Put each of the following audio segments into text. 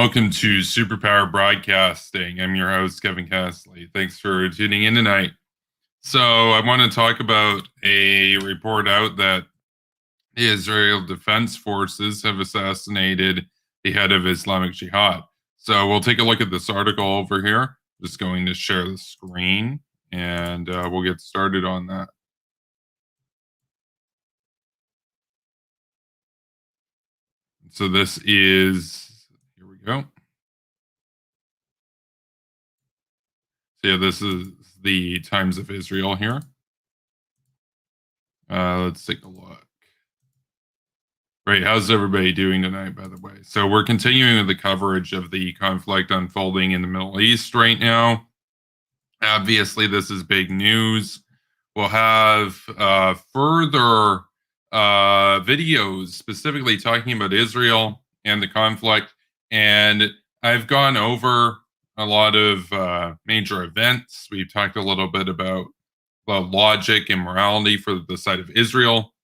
welcome to Superpower Broadcasting. I'm your host, Kevin Castley. Thanks for tuning in tonight. So, I want to talk about a report out that the Israel Defense Forces have assassinated the head of Islamic Jihad. So, we'll take a look at this article over here. Just going to share the screen and we'll get started on that. So, this is, here we go. So, yeah, this is the Times of Israel here. Let's take a look. Right, how's everybody doing tonight, by the way? So we're continuing with the coverage of the conflict unfolding in the Middle East right now. Obviously, this is big news. We'll have further videos specifically talking about Israel and the conflict. And I've gone over a lot of major events. We've talked a little bit about logic and morality for the side of Israel.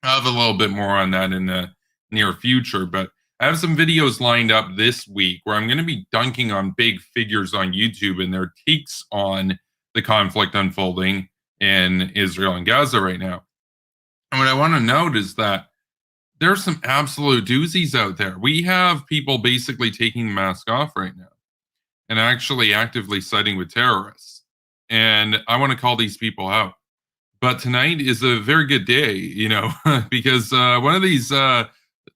I'll have a little bit more on that in the near future, but I have some videos lined up this week where I'm going to be dunking on big figures on YouTube and their takes on the conflict unfolding in Israel and Gaza right now. And what I want to note is that there's some absolute doozies out there. We have people basically taking the mask off right now and actually actively siding with terrorists. And I want to call these people out. But tonight is a very good day, because one of these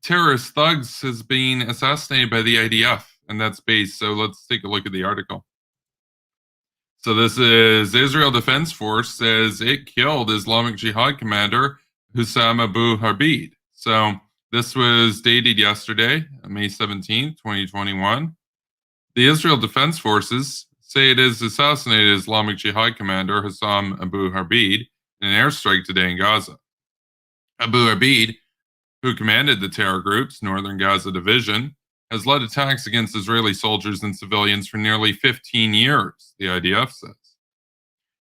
terrorist thugs has been assassinated by the IDF, and that's based. So let's take a look at the article. So this is Israel Defense Force says it killed Islamic Jihad commander Hussam Abu Harbid. So this was dated yesterday, May 17th, 2021. The Israel Defense Forces say it has assassinated Islamic Jihad commander Hussam Abu Harbid in an airstrike today in Gaza. Abu Harbid, who commanded the terror group's Northern Gaza division, has led attacks against Israeli soldiers and civilians for nearly 15 years, the IDF says.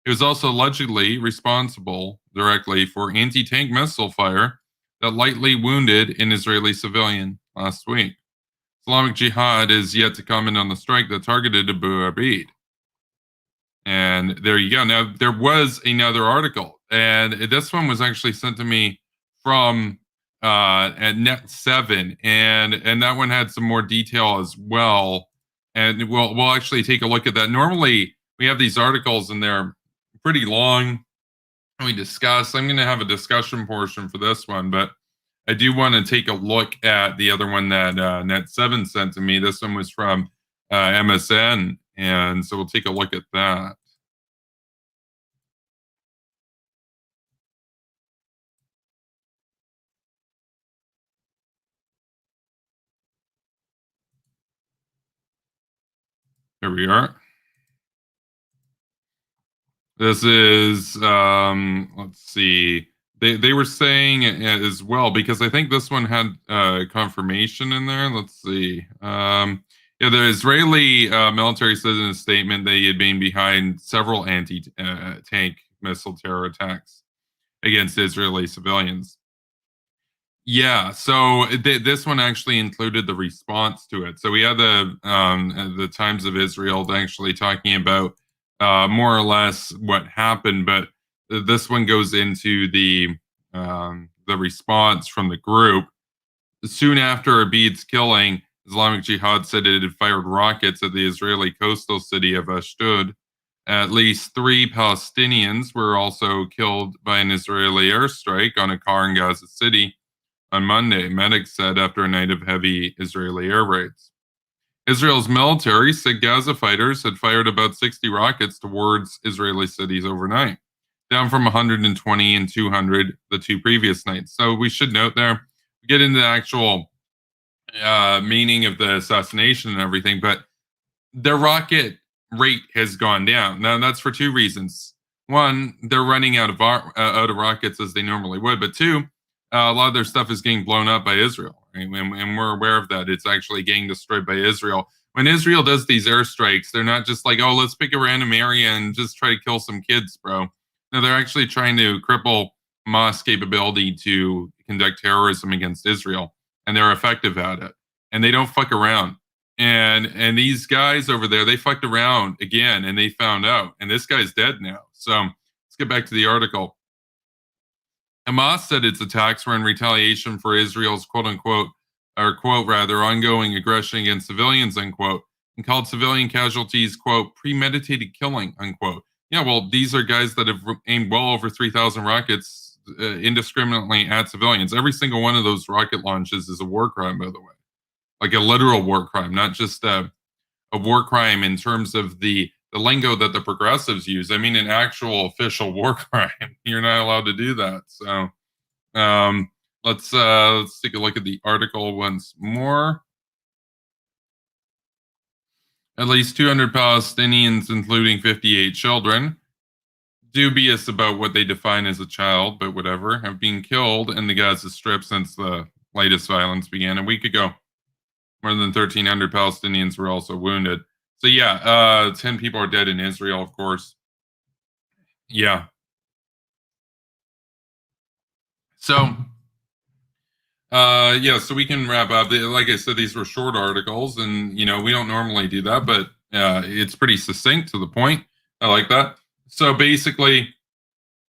He was also allegedly responsible directly for anti-tank missile fire that lightly wounded an Israeli civilian last week. Islamic Jihad is yet to comment on the strike that targeted Abu Harbid. And there you go. Now, there was another article, and this one was actually sent to me from at Net7, and that one had some more detail as well. And we'll actually take a look at that. Normally, we have these articles, and they're pretty long. We discuss. I'm going to have a discussion portion for this one, but I do want to take a look at the other one that Net7 sent to me. This one was from MSN. And so we'll take a look at that. Here we are. This is, let's see. They were saying as well, because I think this one had confirmation in there. Let's see. Yeah, the Israeli military says in a statement they had been behind several anti-tank missile terror attacks against Israeli civilians. Yeah, so this one actually included the response to it. So we had the Times of Israel actually talking about more or less what happened, but this one goes into the response from the group. Soon after Abid's killing, Islamic Jihad said it had fired rockets at the Israeli coastal city of Ashdod. At least 3 Palestinians were also killed by an Israeli airstrike on a car in Gaza City on Monday, medics said after a night of heavy Israeli air raids. Israel's military said Gaza fighters had fired about 60 rockets towards Israeli cities overnight, down from 120 and 200 the 2 previous nights. So we should note there, we get into the actual meaning of the assassination and everything, but their rocket rate has gone down. Now that's for 2 reasons. One, they're running out of rockets as they normally would, but 2, a lot of their stuff is getting blown up by Israel, right? And we're aware of that. It's actually getting destroyed by Israel. When Israel does these airstrikes, they're not just like, oh, let's pick a random area and just try to kill some kids, bro. No, they're actually trying to cripple Hamas' capability to conduct terrorism against Israel, and they're effective at it. And they don't fuck around. And these guys over there, they fucked around again, and they found out, and this guy's dead now. So let's get back to the article. Hamas said its attacks were in retaliation for Israel's quote unquote, or quote rather, ongoing aggression against civilians, unquote, and called civilian casualties, quote, premeditated killing, unquote. Yeah, well, these are guys that have aimed well over 3,000 rockets indiscriminately at civilians. Every single one of those rocket launches is a war crime, by the way, like a literal war crime, not just a war crime in terms of the lingo that the progressives use. I mean, an actual official war crime. You're not allowed to do that. So let's take a look at the article once more. At least 200 Palestinians, including 58 children, dubious about what they define as a child, but whatever, have been killed in the Gaza Strip since the latest violence began a week ago. More than 1,300 Palestinians were also wounded. So yeah, 10 people are dead in Israel, of course. Yeah. So yeah, so we can wrap up. Like I said, these were short articles, and we don't normally do that, but it's pretty succinct to the point. I like that. So basically,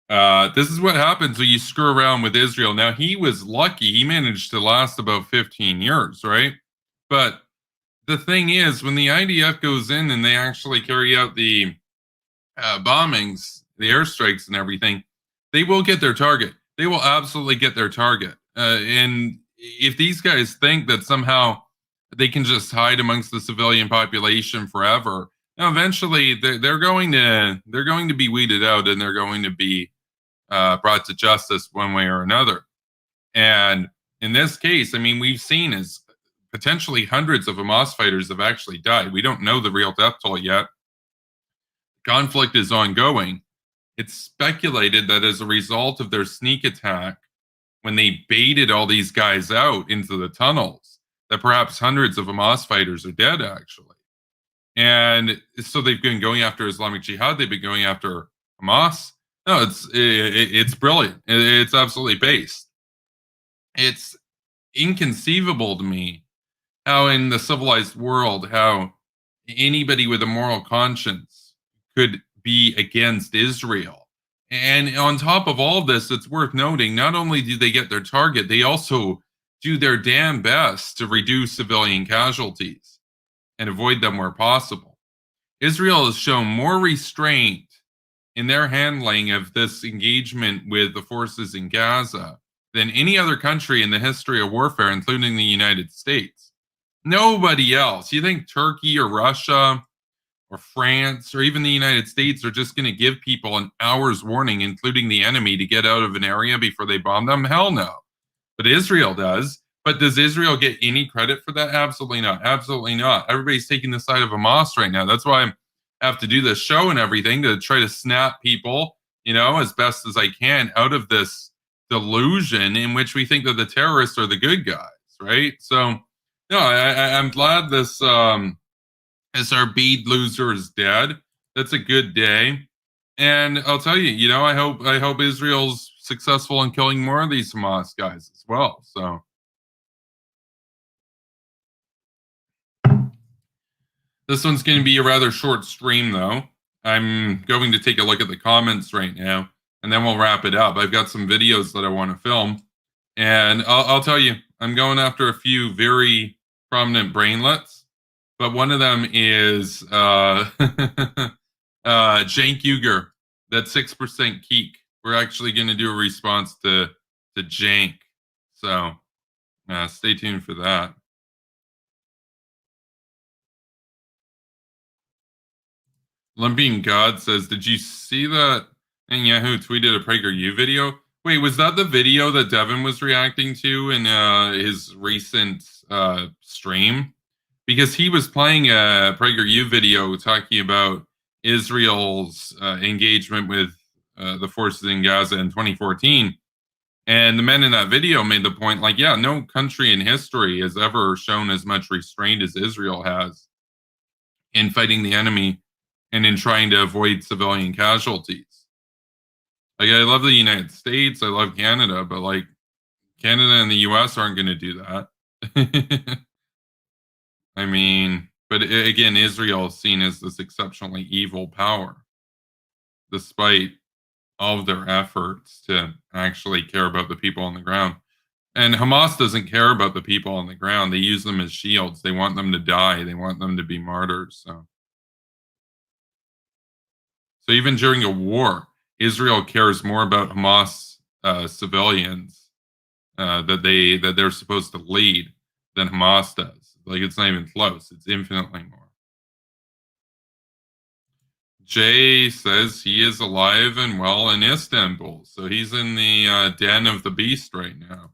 this is what happens when you screw around with Israel. Now, he was lucky; he managed to last about 15 years, right? But the thing is, when the IDF goes in and they actually carry out the bombings, the airstrikes, and everything, they will get their target. They will absolutely get their target. And if these guys think that somehow they can just hide amongst the civilian population forever, now eventually they're going to be weeded out, and they're going to be brought to justice one way or another. And in this case, I mean, we've seen as potentially hundreds of Hamas fighters have actually died. We don't know the real death toll yet. Conflict is ongoing. It's speculated that as a result of their sneak attack, when they baited all these guys out into the tunnels, that perhaps hundreds of Hamas fighters are dead, actually. And so they've been going after Islamic Jihad. They've been going after Hamas. No, it's brilliant. It's absolutely based. It's inconceivable to me how in the civilized world, how anybody with a moral conscience could be against Israel. And on top of all this, it's worth noting, not only do they get their target, they also do their damn best to reduce civilian casualties and avoid them where possible. Israel has shown more restraint in their handling of this engagement with the forces in Gaza than any other country in the history of warfare, including the United States. Nobody else. You think Turkey or Russia or France or even the United States are just going to give people an hour's warning, including the enemy, to get out of an area before they bomb them? Hell no. But Israel does. But does Israel get any credit for that? Absolutely not. Absolutely not. Everybody's taking the side of Hamas right now. That's why I have to do this show and everything, to try to snap people, as best as I can out of this delusion in which we think that the terrorists are the good guys, right? So, no, I'm glad this as our bead loser is dead. That's a good day. And I'll tell you, I hope Israel's successful in killing more of these Hamas guys as well. So this one's going to be a rather short stream, though. I'm going to take a look at the comments right now, and then we'll wrap it up. I've got some videos that I want to film, and I'll tell you, I'm going after a few very prominent brainlets, but one of them is Jank Uger, that 6% Keek. We're actually going to do a response to Jank, so stay tuned for that. Olympian God says, did you see that Netanyahu tweeted a PragerU video? Wait, was that the video that Devin was reacting to in his recent stream? Because he was playing a PragerU video talking about Israel's engagement with the forces in Gaza in 2014. And the men in that video made the point, like, yeah, no country in history has ever shown as much restraint as Israel has in fighting the enemy and in trying to avoid civilian casualties. Like, I love the United States, I love Canada, but like, Canada and the US aren't going to do that. I mean, but again, Israel is seen as this exceptionally evil power, despite all of their efforts to actually care about the people on the ground. And Hamas doesn't care about the people on the ground. They use them as shields. They want them to die. They want them to be martyrs. So even during a war, Israel cares more about Hamas civilians that they're supposed to lead than Hamas does. Like it's not even close. It's infinitely more. Jay says he is alive and well in Istanbul, so he's in the den of the beast right now.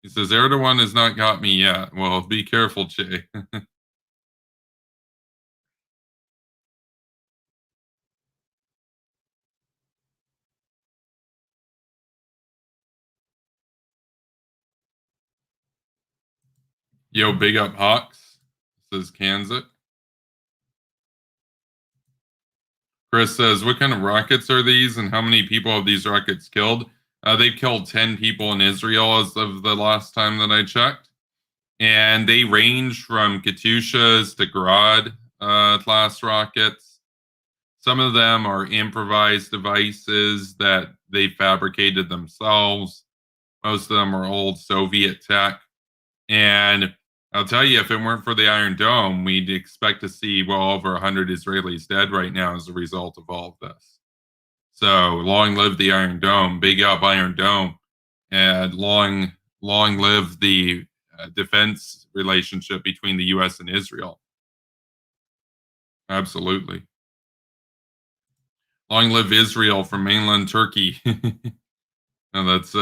He says Erdogan has not got me yet. Well, be careful, Jay. Yo, big up Hawks, says Kansas. Chris says, what kind of rockets are these and how many people have these rockets killed? They've killed 10 people in Israel as of the last time that I checked. And they range from Katyushas to Grad class rockets. Some of them are improvised devices that they fabricated themselves. Most of them are old Soviet tech. And I'll tell you, if it weren't for the Iron Dome, we'd expect to see well over 100 Israelis dead right now as a result of all of this. So long live the Iron Dome, big up Iron Dome, and long live the defense relationship between the U.S. and Israel. Absolutely. Long live Israel from mainland Turkey. No, that's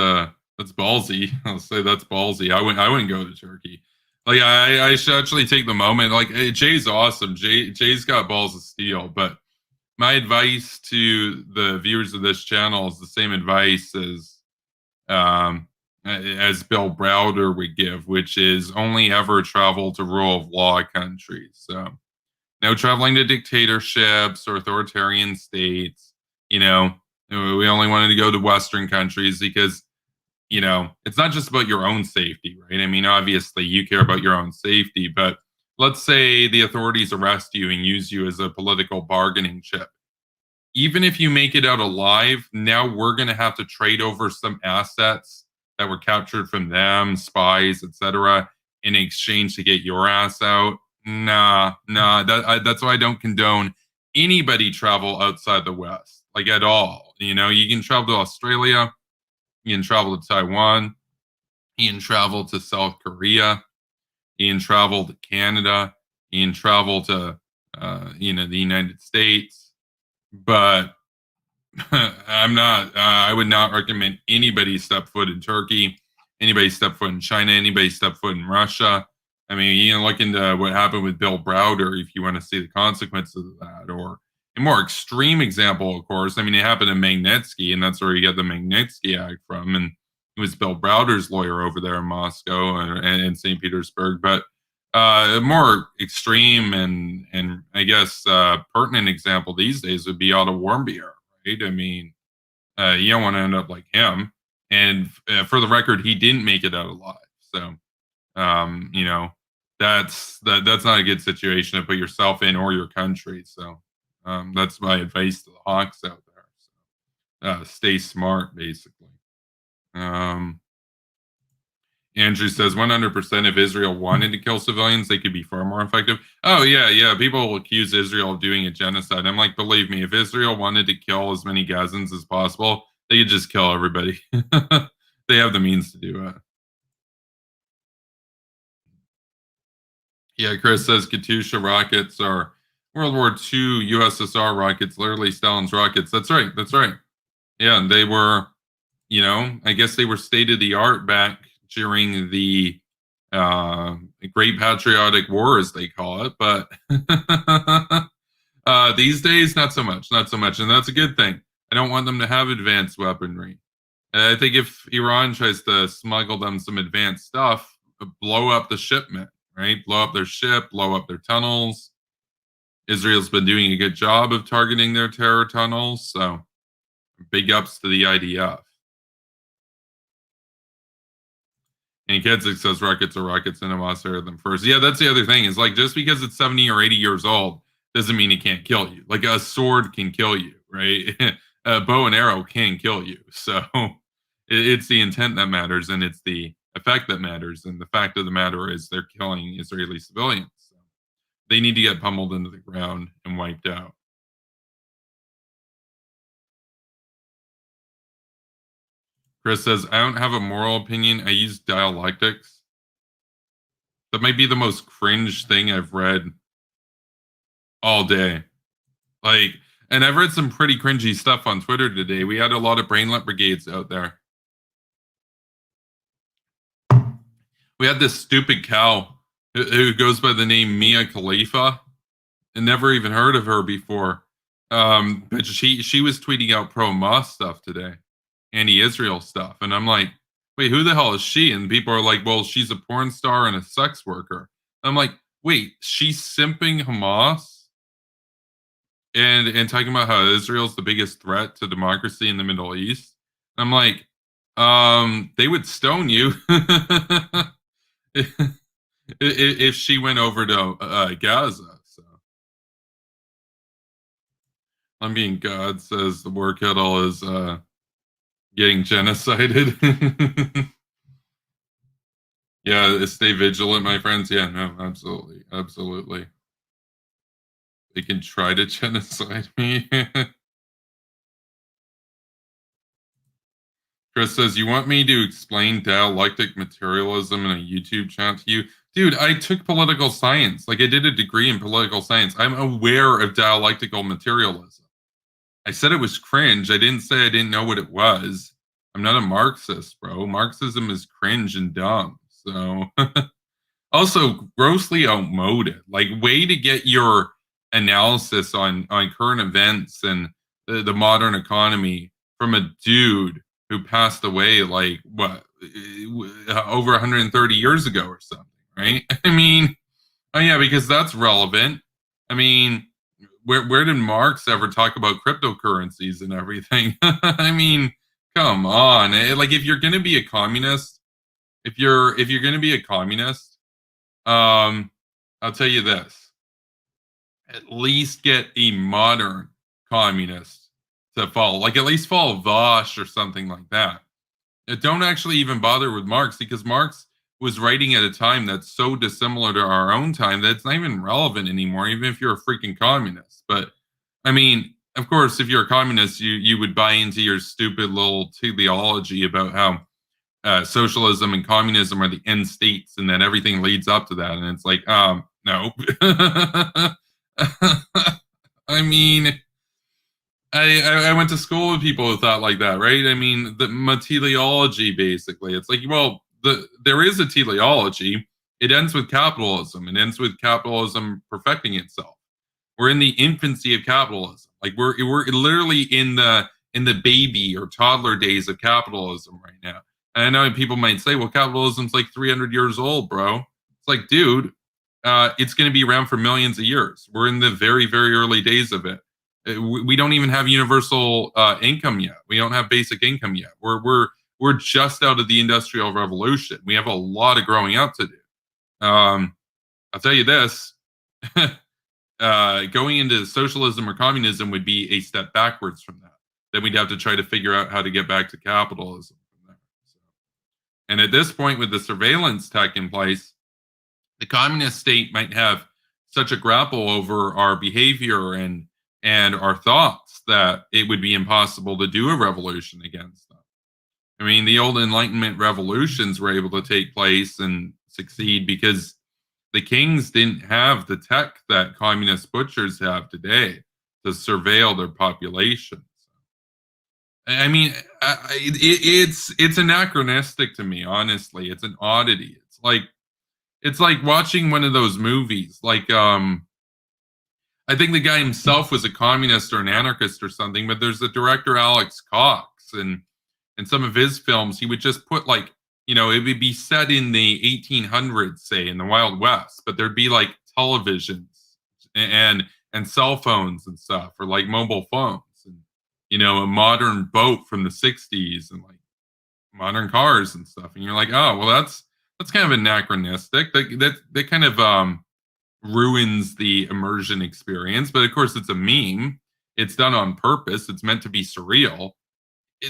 ballsy. I'll say that's ballsy. I wouldn't go to Turkey. Like I should actually take the moment. Like Jay's awesome. Jay's got balls of steel. But my advice to the viewers of this channel is the same advice as Bill Browder would give, which is only ever travel to rule of law countries. So no traveling to dictatorships or authoritarian states. You know, we only wanted to go to Western countries because it's not just about your own safety, right? I mean, obviously you care about your own safety, but let's say the authorities arrest you and use you as a political bargaining chip. Even if you make it out alive, now we're going to have to trade over some assets that were captured from them, spies, etc., in exchange to get your ass out. Nah. That's why I don't condone anybody travel outside the West, like at all. You can travel to Australia, you can travel to Taiwan, you can travel to South Korea, you can travel to Canada, you can travel to the United States, but I would not recommend anybody step foot in Turkey, anybody step foot in China, anybody step foot in Russia. I mean, you can look into what happened with Bill Browder if you want to see the consequences of that. Or a more extreme example, of course, I mean, it happened in Magnitsky, and that's where you get the Magnitsky Act from. And it was Bill Browder's lawyer over there in Moscow and St. Petersburg. But a more extreme and I guess pertinent example these days would be Otto Warmbier, right? I mean, you don't want to end up like him. And for the record, he didn't make it out alive. So, that's not a good situation to put yourself in or your country. So, that's my advice to the Hawks out there. So, stay smart, basically. Andrew says 100% if Israel wanted to kill civilians, they could be far more effective. Oh, yeah. People will accuse Israel of doing a genocide. I'm like, believe me, if Israel wanted to kill as many Gazans as possible, they could just kill everybody. They have the means to do it. Yeah, Chris says Katyusha rockets are World War II USSR rockets, literally Stalin's rockets. That's right. Yeah, and they were, I guess they were state of the art back during the Great Patriotic War, as they call it. But these days, not so much, and that's a good thing. I don't want them to have advanced weaponry. I think if Iran tries to smuggle them some advanced stuff, blow up the shipment, right? Blow up their ship, blow up their tunnels. Israel's been doing a good job of targeting their terror tunnels, so big ups to the IDF. And Kedzik says rockets are rockets and Hamas fired them first. Yeah, that's the other thing. Is like just because it's 70 or 80 years old doesn't mean it can't kill you. Like a sword can kill you, right? A bow and arrow can kill you. So it's the intent that matters, and it's the effect that matters. And the fact of the matter is they're killing Israeli civilians. So they need to get pummeled into the ground and wiped out. Chris says, I don't have a moral opinion. I use dialectics. That might be the most cringe thing I've read all day. Like, and I've read some pretty cringy stuff on Twitter today. We had a lot of brainlet brigades out there. We had this stupid cow who goes by the name Mia Khalifa. I never even heard of her before. But she was tweeting out pro-Hamas stuff today, anti-Israel stuff. And I'm like, wait, who the hell is she? And people are like, well, she's a porn star and a sex worker. I'm like, wait, she's simping Hamas? And talking about how Israel's the biggest threat to democracy in the Middle East. I'm like, they would stone you if she went over to Gaza. So I'm being God says the war kettle is getting genocided. Yeah, stay vigilant, my friends. Yeah, no, absolutely, absolutely. They can try to genocide me. Chris says, you want me to explain dialectic materialism in a YouTube chat to you? Dude, I took political science. Like, I did a degree in political science. I'm aware of dialectical materialism. I said it was cringe. I didn't say I didn't know what it was. I'm not a Marxist, bro. Marxism is cringe and dumb. So, also grossly outmoded. Like, way to get your analysis on current events and the modern economy from a dude who passed away like what over 130 years ago or something, right? I mean, oh yeah, because that's relevant. I mean, where did Marx ever talk about cryptocurrencies and everything? I mean, come on. Like if you're going to be a communist, if you're going to be a communist, I'll tell you this. At least get a modern communist to follow. Like at least follow Vosh or something like that. Don't actually even bother with Marx because Marx was writing at a time that's so dissimilar to our own time that it's not even relevant anymore, even if you're a freaking communist. But I mean, of course, if you're a communist, you would buy into your stupid little teleology about how socialism and communism are the end states and that everything leads up to that. And it's like, no. I mean, I went to school with people who thought like that, right? I mean, the teleology, basically. It's like, well, there is a teleology. It ends with capitalism. It ends with capitalism perfecting itself. We're in the infancy of capitalism. Like we're literally in the baby or toddler days of capitalism right now. And I know people might say, well, capitalism's like 300 years old, bro. It's like, dude, it's going to be around for millions of years. We're in the very, very early days of it. We don't even have universal income yet. We don't have basic income yet. We're just out of the Industrial Revolution. We have a lot of growing up to do. I'll tell you this: going into socialism or communism would be a step backwards from that. Then we'd have to try to figure out how to get back to capitalism from there. So, and at this point, with the surveillance tech in place, the communist state might have such a grapple over our behavior and our thoughts that it would be impossible to do a revolution against them. I mean, the old Enlightenment revolutions were able to take place and succeed because the kings didn't have the tech that communist butchers have today to surveil their populations. I mean, it's anachronistic to me, honestly. It's an oddity. It's like watching one of those movies. Like, I think the guy himself was a communist or an anarchist or something, but there's the director Alex Cox, and in some of his films, he would just put like, you know, it would be set in the 1800s, say, in the Wild West, but there'd be like televisions and cell phones and stuff, or like mobile phones, and you know, a modern boat from the 60s, and like modern cars and stuff, and you're like, oh, well, That's kind of anachronistic. That kind of ruins the immersion experience. But of course, it's a meme. It's done on purpose. It's meant to be surreal.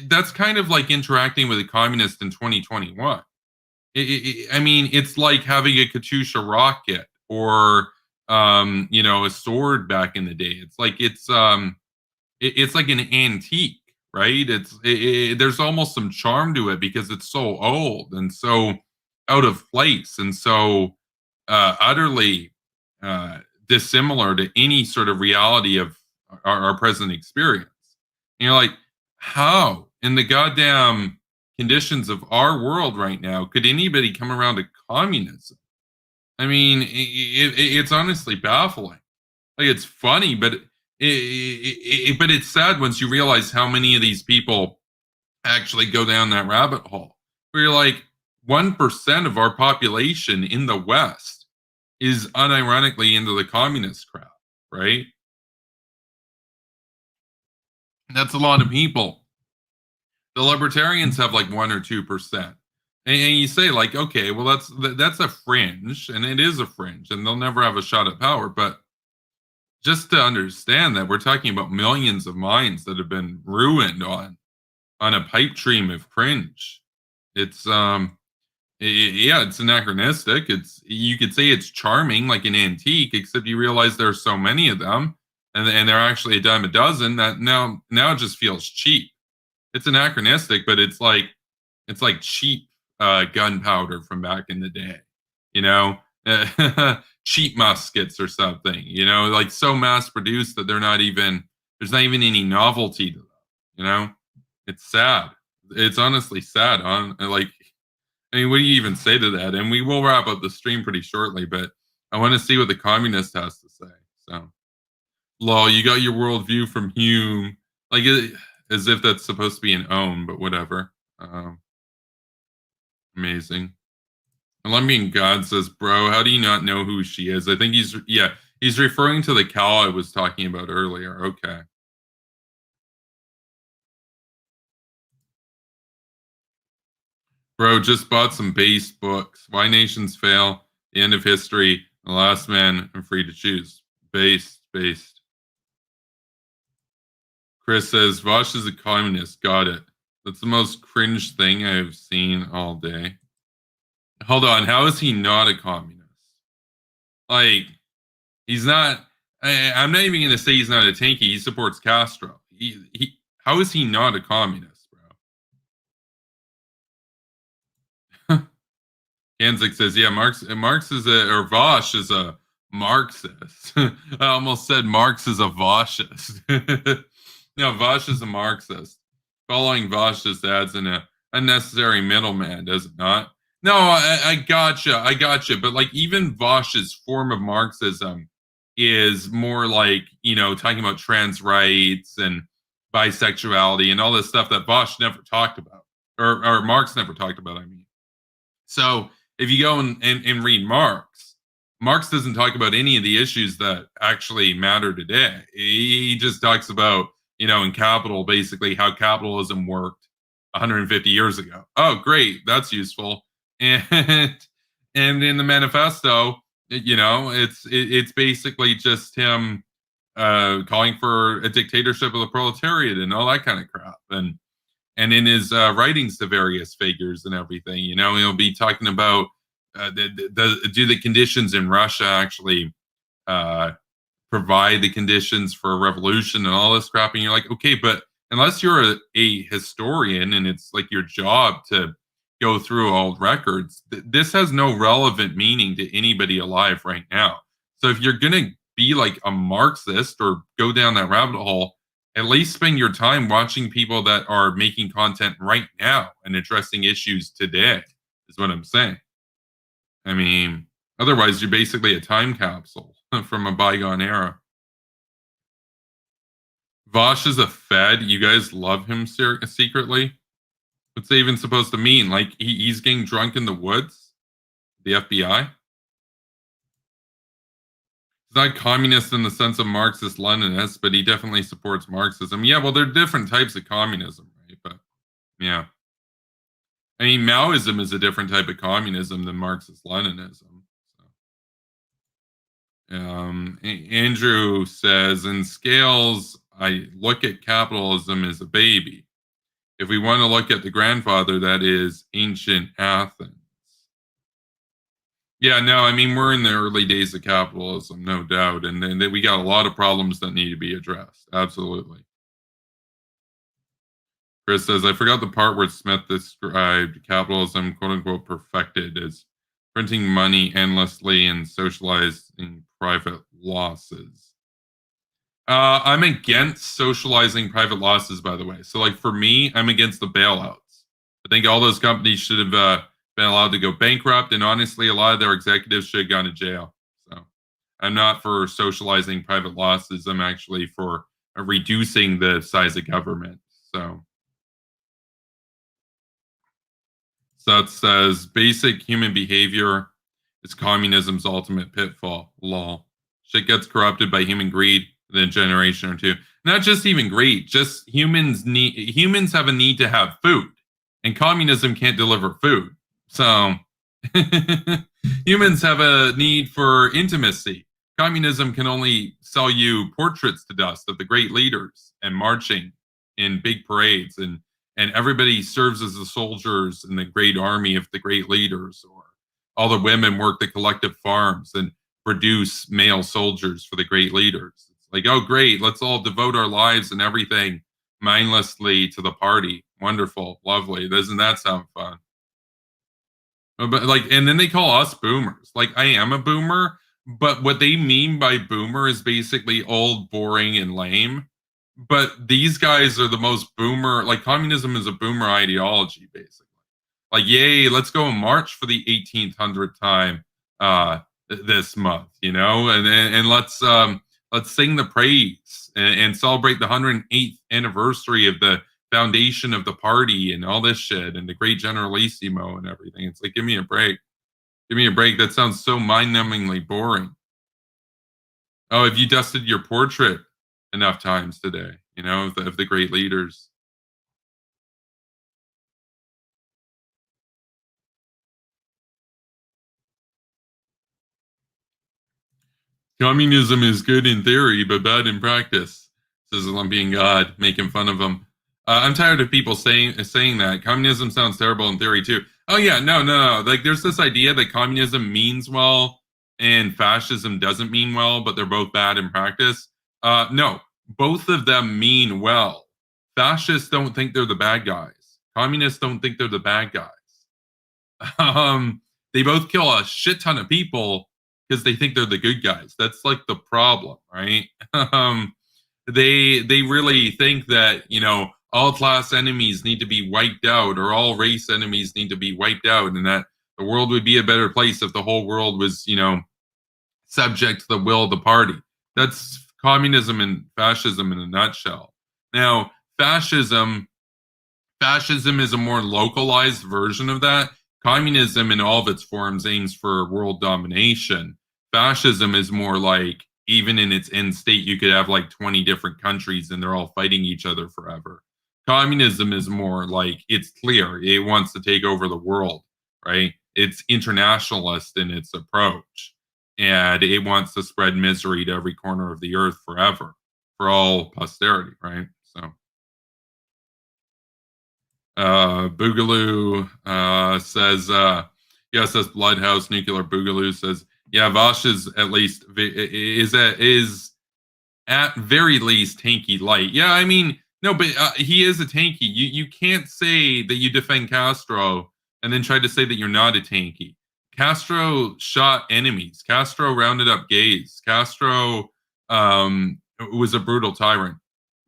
That's kind of like interacting with a communist in 2021. I mean, it's like having a Katyusha rocket or a sword back in the day. It's like it's like an antique, right? There's almost some charm to it because it's so old and so out of place and so utterly dissimilar to any sort of reality of our present experience. And you're like, how in the goddamn conditions of our world right now could anybody come around to communism? I mean, it's honestly baffling. Like it's funny, but but it's sad once you realize how many of these people actually go down that rabbit hole. Where you're like, 1% of our population in the West is unironically into the communist crowd, right? That's a lot of people. The libertarians have like 1 or 2%. And you say like, okay, well that's a fringe, and it is a fringe, and they'll never have a shot at power. But just to understand that we're talking about millions of minds that have been ruined on a pipe dream of cringe. It's yeah, it's anachronistic. You could say it's charming, like an antique, except you realize there are so many of them, and they're actually a dime a dozen. That now it just feels cheap. It's anachronistic, but it's like cheap gunpowder from back in the day, you know, cheap muskets or something, like so mass produced that there's not even any novelty to them, you know. It's sad. It's honestly sad. I mean, what do you even say to that? And we will wrap up the stream pretty shortly, but I want to see what the communist has to say. So, lol, you got your worldview from Hume, like as if that's supposed to be an own, but whatever. Amazing. Olympian God says, bro, how do you not know who she is? I think he's referring to the cow I was talking about earlier. Okay. Bro, just bought some base books. Why Nations Fail, The End of History, The Last Man, and Free to Choose. Based. Chris says, Vosh is a communist. Got it. That's the most cringe thing I've seen all day. Hold on, how is he not a communist? Like, he's not. I'm not even going to say he's not a tanky. He supports Castro. How is he not a communist, bro? Kanzik says, yeah, Marx is Vosh is a Marxist. I almost said Marx is a Voshist. No, Vosh is a Marxist. Following Vosh just adds in a unnecessary middleman, does it not? No, I gotcha. But like even Vosh's form of Marxism is more like, talking about trans rights and bisexuality and all this stuff that Vosh never talked about, or Marx never talked about, I mean. So if you go and read Marx doesn't talk about any of the issues that actually matter today. He just talks about, in Capital, basically how capitalism worked 150 years ago. Oh, great. That's useful. And in the manifesto, it's basically just him calling for a dictatorship of the proletariat and all that kind of crap. And in his writings to various figures and everything, he'll be talking about do the conditions in Russia actually provide the conditions for a revolution and all this crap. And you're like, okay, but unless you're a historian and it's like your job to go through old records, this has no relevant meaning to anybody alive right now. So if you're going to be like a Marxist or go down that rabbit hole, at least spend your time watching people that are making content right now and addressing issues today, is what I'm saying. I mean, otherwise you're basically a time capsule from a bygone era. Vosh is a Fed. You guys love him secretly? What's that even supposed to mean? Like he's getting drunk in the woods? The FBI? He's not communist in the sense of Marxist-Leninist, but he definitely supports Marxism. Yeah, well, there are different types of communism, right? But yeah. I mean, Maoism is a different type of communism than Marxist-Leninism. Andrew says, in scales, I look at capitalism as a baby. If we want to look at the grandfather, that is ancient Athens. Yeah, no, I mean, we're in the early days of capitalism, no doubt. And then we got a lot of problems that need to be addressed. Absolutely. Chris says, I forgot the part where Smith described capitalism, quote unquote, perfected as printing money endlessly and socializing private losses. I'm against socializing private losses, by the way. So, like, for me, I'm against the bailouts. I think all those companies should have been allowed to go bankrupt, and honestly, a lot of their executives should have gone to jail. So, I'm not for socializing private losses. I'm actually for reducing the size of government. So, Seth says basic human behavior is communism's ultimate pitfall. Lol. Shit gets corrupted by human greed within a generation or two. Not just even greed, just humans have a need to have food. And communism can't deliver food. So humans have a need for intimacy. Communism can only sell you portraits to dust of the great leaders and marching in big parades, and everybody serves as the soldiers in the great army of the great leaders, or all the women work the collective farms and produce male soldiers for the great leaders. It's like, oh, great, let's all devote our lives and everything mindlessly to the party. Wonderful, lovely. Doesn't that sound fun? But like, and then they call us boomers. Like, I am a boomer, but what they mean by boomer is basically old, boring, and lame. But these guys are the most boomer. Like, communism is a boomer ideology, basically. Like, yay, let's go and march for the 1800th time this month, and let's sing the praise and celebrate the 108th anniversary of the foundation of the party and all this shit and the great generalissimo and everything. It's like, give me a break. Give me a break. That sounds so mind-numbingly boring. Oh, have you dusted your portrait enough times today, of the great leaders? Communism is good in theory, but bad in practice, says Olympian God, making fun of him. I'm tired of people saying that. Communism sounds terrible in theory, too. Oh, yeah, no. Like, there's this idea that communism means well and fascism doesn't mean well, but they're both bad in practice. No, both of them mean well. Fascists don't think they're the bad guys. Communists don't think they're the bad guys. They both kill a shit ton of people because they think they're the good guys. That's like the problem, right? They really think that all class enemies need to be wiped out, or all race enemies need to be wiped out, and that the world would be a better place if the whole world was subject to the will of the party. That's communism and fascism in a nutshell. Now, fascism is a more localized version of that. Communism in all of its forms aims for world domination. Fascism is more like, even in its end state, you could have like 20 different countries and they're all fighting each other forever. Communism is more like, it's clear, it wants to take over the world, right? It's internationalist in its approach, and it wants to spread misery to every corner of the earth forever, for all posterity, right? So Boogaloo says, says Bloodhouse Nuclear Boogaloo says, yeah, Vosh is at least is at very least tanky light. Yeah, I mean, no, but he is a tanky. You can't say that you defend Castro and then try to say that you're not a tanky. Castro shot enemies. Castro rounded up gays. Castro was a brutal tyrant.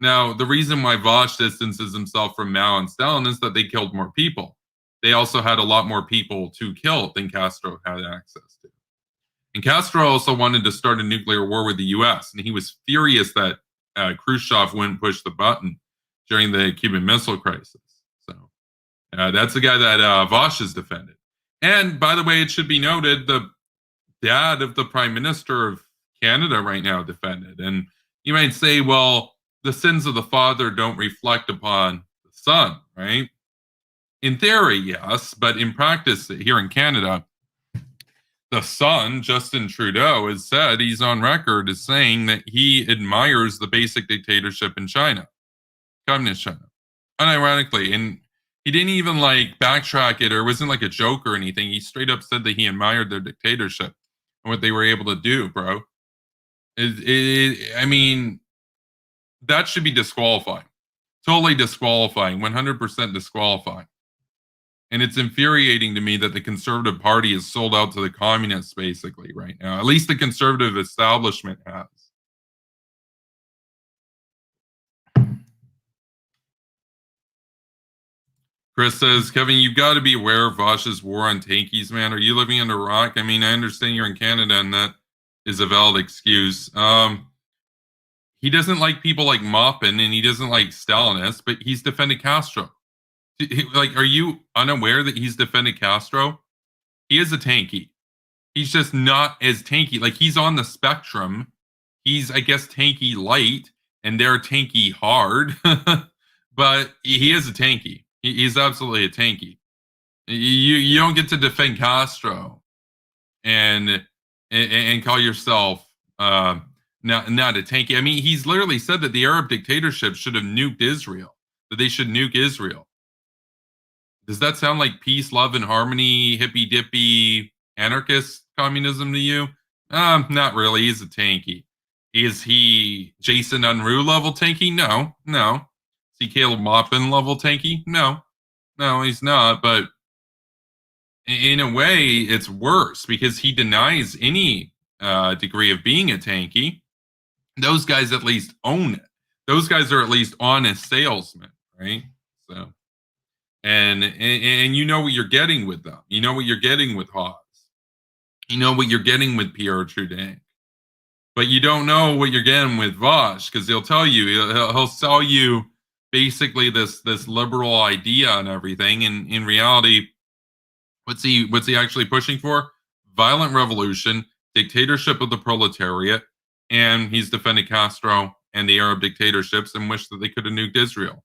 Now, the reason why Vosh distances himself from Mao and Stalin is that they killed more people. They also had a lot more people to kill than Castro had access to. And Castro also wanted to start a nuclear war with the U.S., and he was furious that Khrushchev wouldn't push the button during the Cuban Missile Crisis. So that's the guy that Vosh has defended. And by the way, it should be noted, the dad of the Prime Minister of Canada right now defended. And you might say, well, the sins of the father don't reflect upon the son, right? in theory, yes, but in practice here in Canada, the son, Justin Trudeau, has said, he's on record as saying that he admires the basic dictatorship in China, communist China, unironically. And he didn't even like backtrack it, or it wasn't like a joke or anything. He straight up said that he admired their dictatorship and what they were able to do, bro. I mean, that should be disqualifying. Totally disqualifying, 100% disqualifying. And it's infuriating to me that the Conservative Party is sold out to the communists basically right now. At least the conservative establishment has. Chris says, Kevin, you've got to be aware of Vosh's war on tankies, man. Are you living under a rock? I mean, I understand you're in Canada and that is a valid excuse. He doesn't like people like Maupin and he doesn't like Stalinists, but he's defended Castro. Like, are you unaware that he's defended Castro? He is a tanky. He's just not as tanky. Like, he's on the spectrum. He's, I guess, tanky light, and they're tanky hard. But he is a tanky. He's absolutely a tanky. You don't get to defend Castro and call yourself not a tanky. I mean, he's literally said that the Arab dictatorship should have nuked Israel. That they should nuke Israel. Does that sound like peace, love, and harmony, hippy dippy anarchist communism to you? Not really. He's a tanky. Is he Jason Unruh level tanky? No. Is he Caleb Maupin level tanky? No, he's not. But in a way, it's worse because he denies any degree of being a tanky. Those guys at least own it. Those guys are at least honest salesmen, right? So. And you know what you're getting with them. You know what you're getting with Haas. You know what you're getting with Pierre Trudeau. But you don't know what you're getting with Vosh because he'll tell you, he'll sell you basically this liberal idea and everything. And in reality, what's he actually pushing for? Violent revolution, dictatorship of the proletariat, and he's defended Castro and the Arab dictatorships and wished that they could have nuked Israel.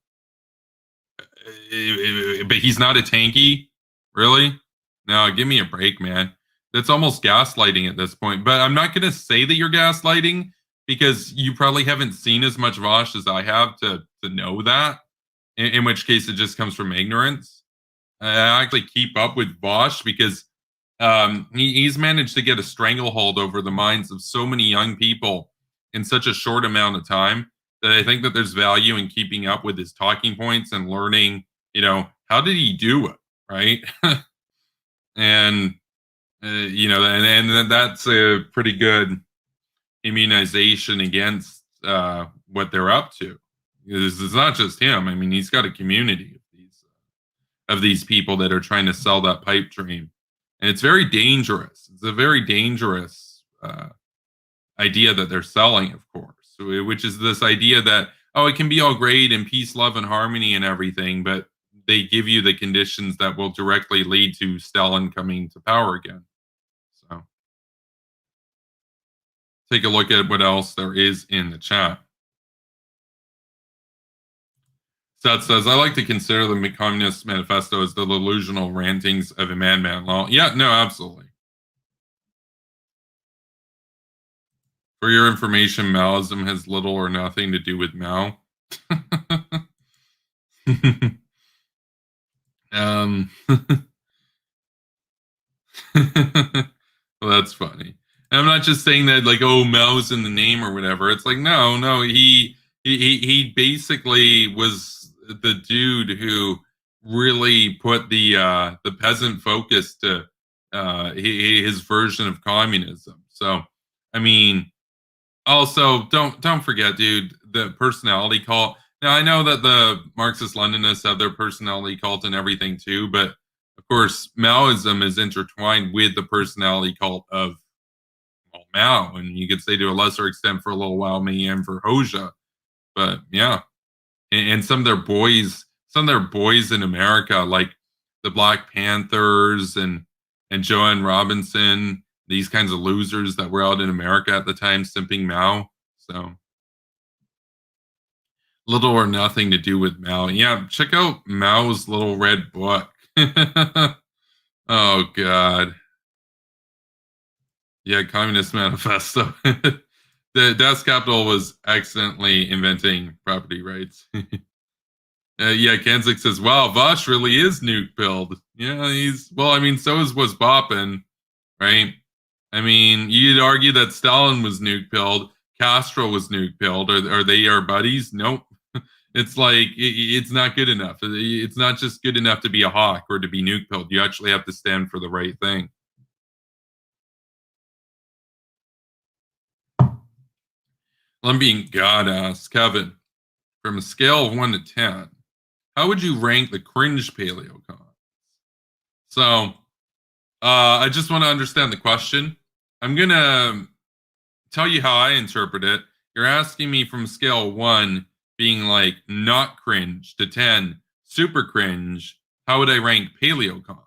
But he's not a tanky, really? No, give me a break, man. That's almost gaslighting at this point. But I'm not going to say that you're gaslighting because you probably haven't seen as much Vosh as I have to know that. In which case, it just comes from ignorance. I actually keep up with Vosh because he's managed to get a stranglehold over the minds of so many young people in such a short amount of time that I think that there's value in keeping up with his talking points and learning, how did he do it, right? And, and that's a pretty good immunization against what they're up to. It's not just him. I mean, he's got a community of these people that are trying to sell that pipe dream. And it's very dangerous. It's a very dangerous idea that they're selling, of course, which is this idea that, it can be all great and peace, love, and harmony and everything, but they give you the conditions that will directly lead to Stalin coming to power again. So take a look at what else there is in the chat. Seth says, I like to consider the Communist Manifesto as the delusional rantings of a madman. Well, yeah, no, absolutely. For your information, Maoism has little or nothing to do with Mao. Well, that's funny. And I'm not just saying that like, Mao's in the name or whatever. It's like, no, he basically was the dude who really put the peasant focus to his version of communism. So, I mean, also don't forget, dude, the personality cult. Now I know that the Marxist-Leninists have their personality cult and everything too, but of course Maoism is intertwined with the personality cult of Mao, and you could say to a lesser extent for a little while maybe and for Hoxha. But yeah, and some of their boys in America, like the Black Panthers and Joanne Robinson, these kinds of losers that were out in America at the time simping Mao. So Little or nothing to do with Mao. Yeah, check out Mao's little red book. Oh God. Yeah, Communist Manifesto. The Das Capital was accidentally inventing property rights. Yeah, Kanzik says, "Wow, Vosh really is nuke pilled." Yeah, he's well. I mean, so is was Boppin, right? I mean, you'd argue that Stalin was nuke pilled, Castro was nuke pilled. Are they our buddies? Nope. It's like it's not good enough. It's not just good enough to be a hawk or to be nuke pilled. You actually have to stand for the right thing. I'm being God asks Kevin, from a scale of 1 to 10, how would you rank the cringe paleocon? So I just want to understand the question. I'm gonna tell you how I interpret it. You're asking me from scale 1 being like not cringe to 10 super cringe. How would I rank paleocons?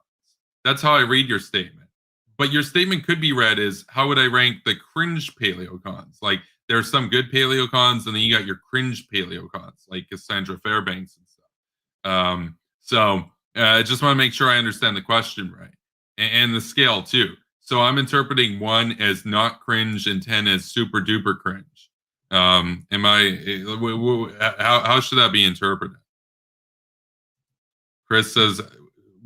That's how I read your statement. But your statement could be read as how would I rank the cringe paleocons? Like there are some good paleocons, and then you got your cringe paleocons, like Cassandra Fairbanks and stuff. So I just want to make sure I understand the question right, and the scale too. So I'm interpreting 1 as not cringe and 10 as super duper cringe. Am I? How should that be interpreted? Chris says,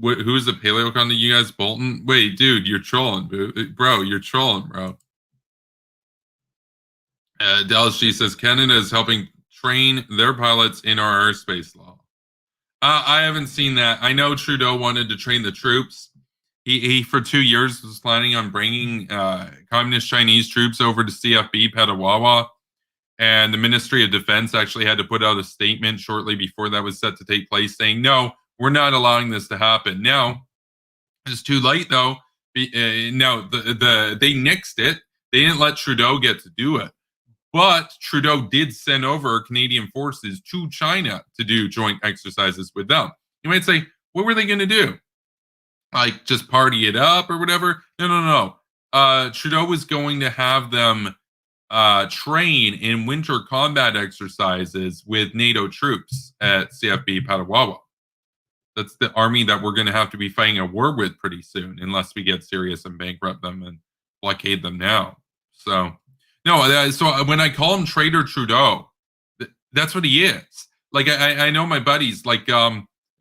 "Who's the paleocon to you guys, Bolton?" Wait, dude, you're trolling, bro. You're trolling, bro. Dallas G says Canada is helping train their pilots in our airspace law. I haven't seen that. I know Trudeau wanted to train the troops. He for 2 years was planning on bringing communist Chinese troops over to CFB Petawawa, and the Ministry of Defense actually had to put out a statement shortly before that was set to take place, saying, "No, we're not allowing this to happen." Now it's too late, though. No, they nixed it. They didn't let Trudeau get to do it. But Trudeau did send over Canadian forces to China to do joint exercises with them. You might say, what were they going to do? Like just party it up or whatever? No, no, no. Trudeau was going to have them train in winter combat exercises with NATO troops at CFB Petawawa. That's the army that we're going to have to be fighting a war with pretty soon, unless we get serious and bankrupt them and blockade them now. So, no, so when I call him Traitor Trudeau, that's what he is. Like I know my buddies like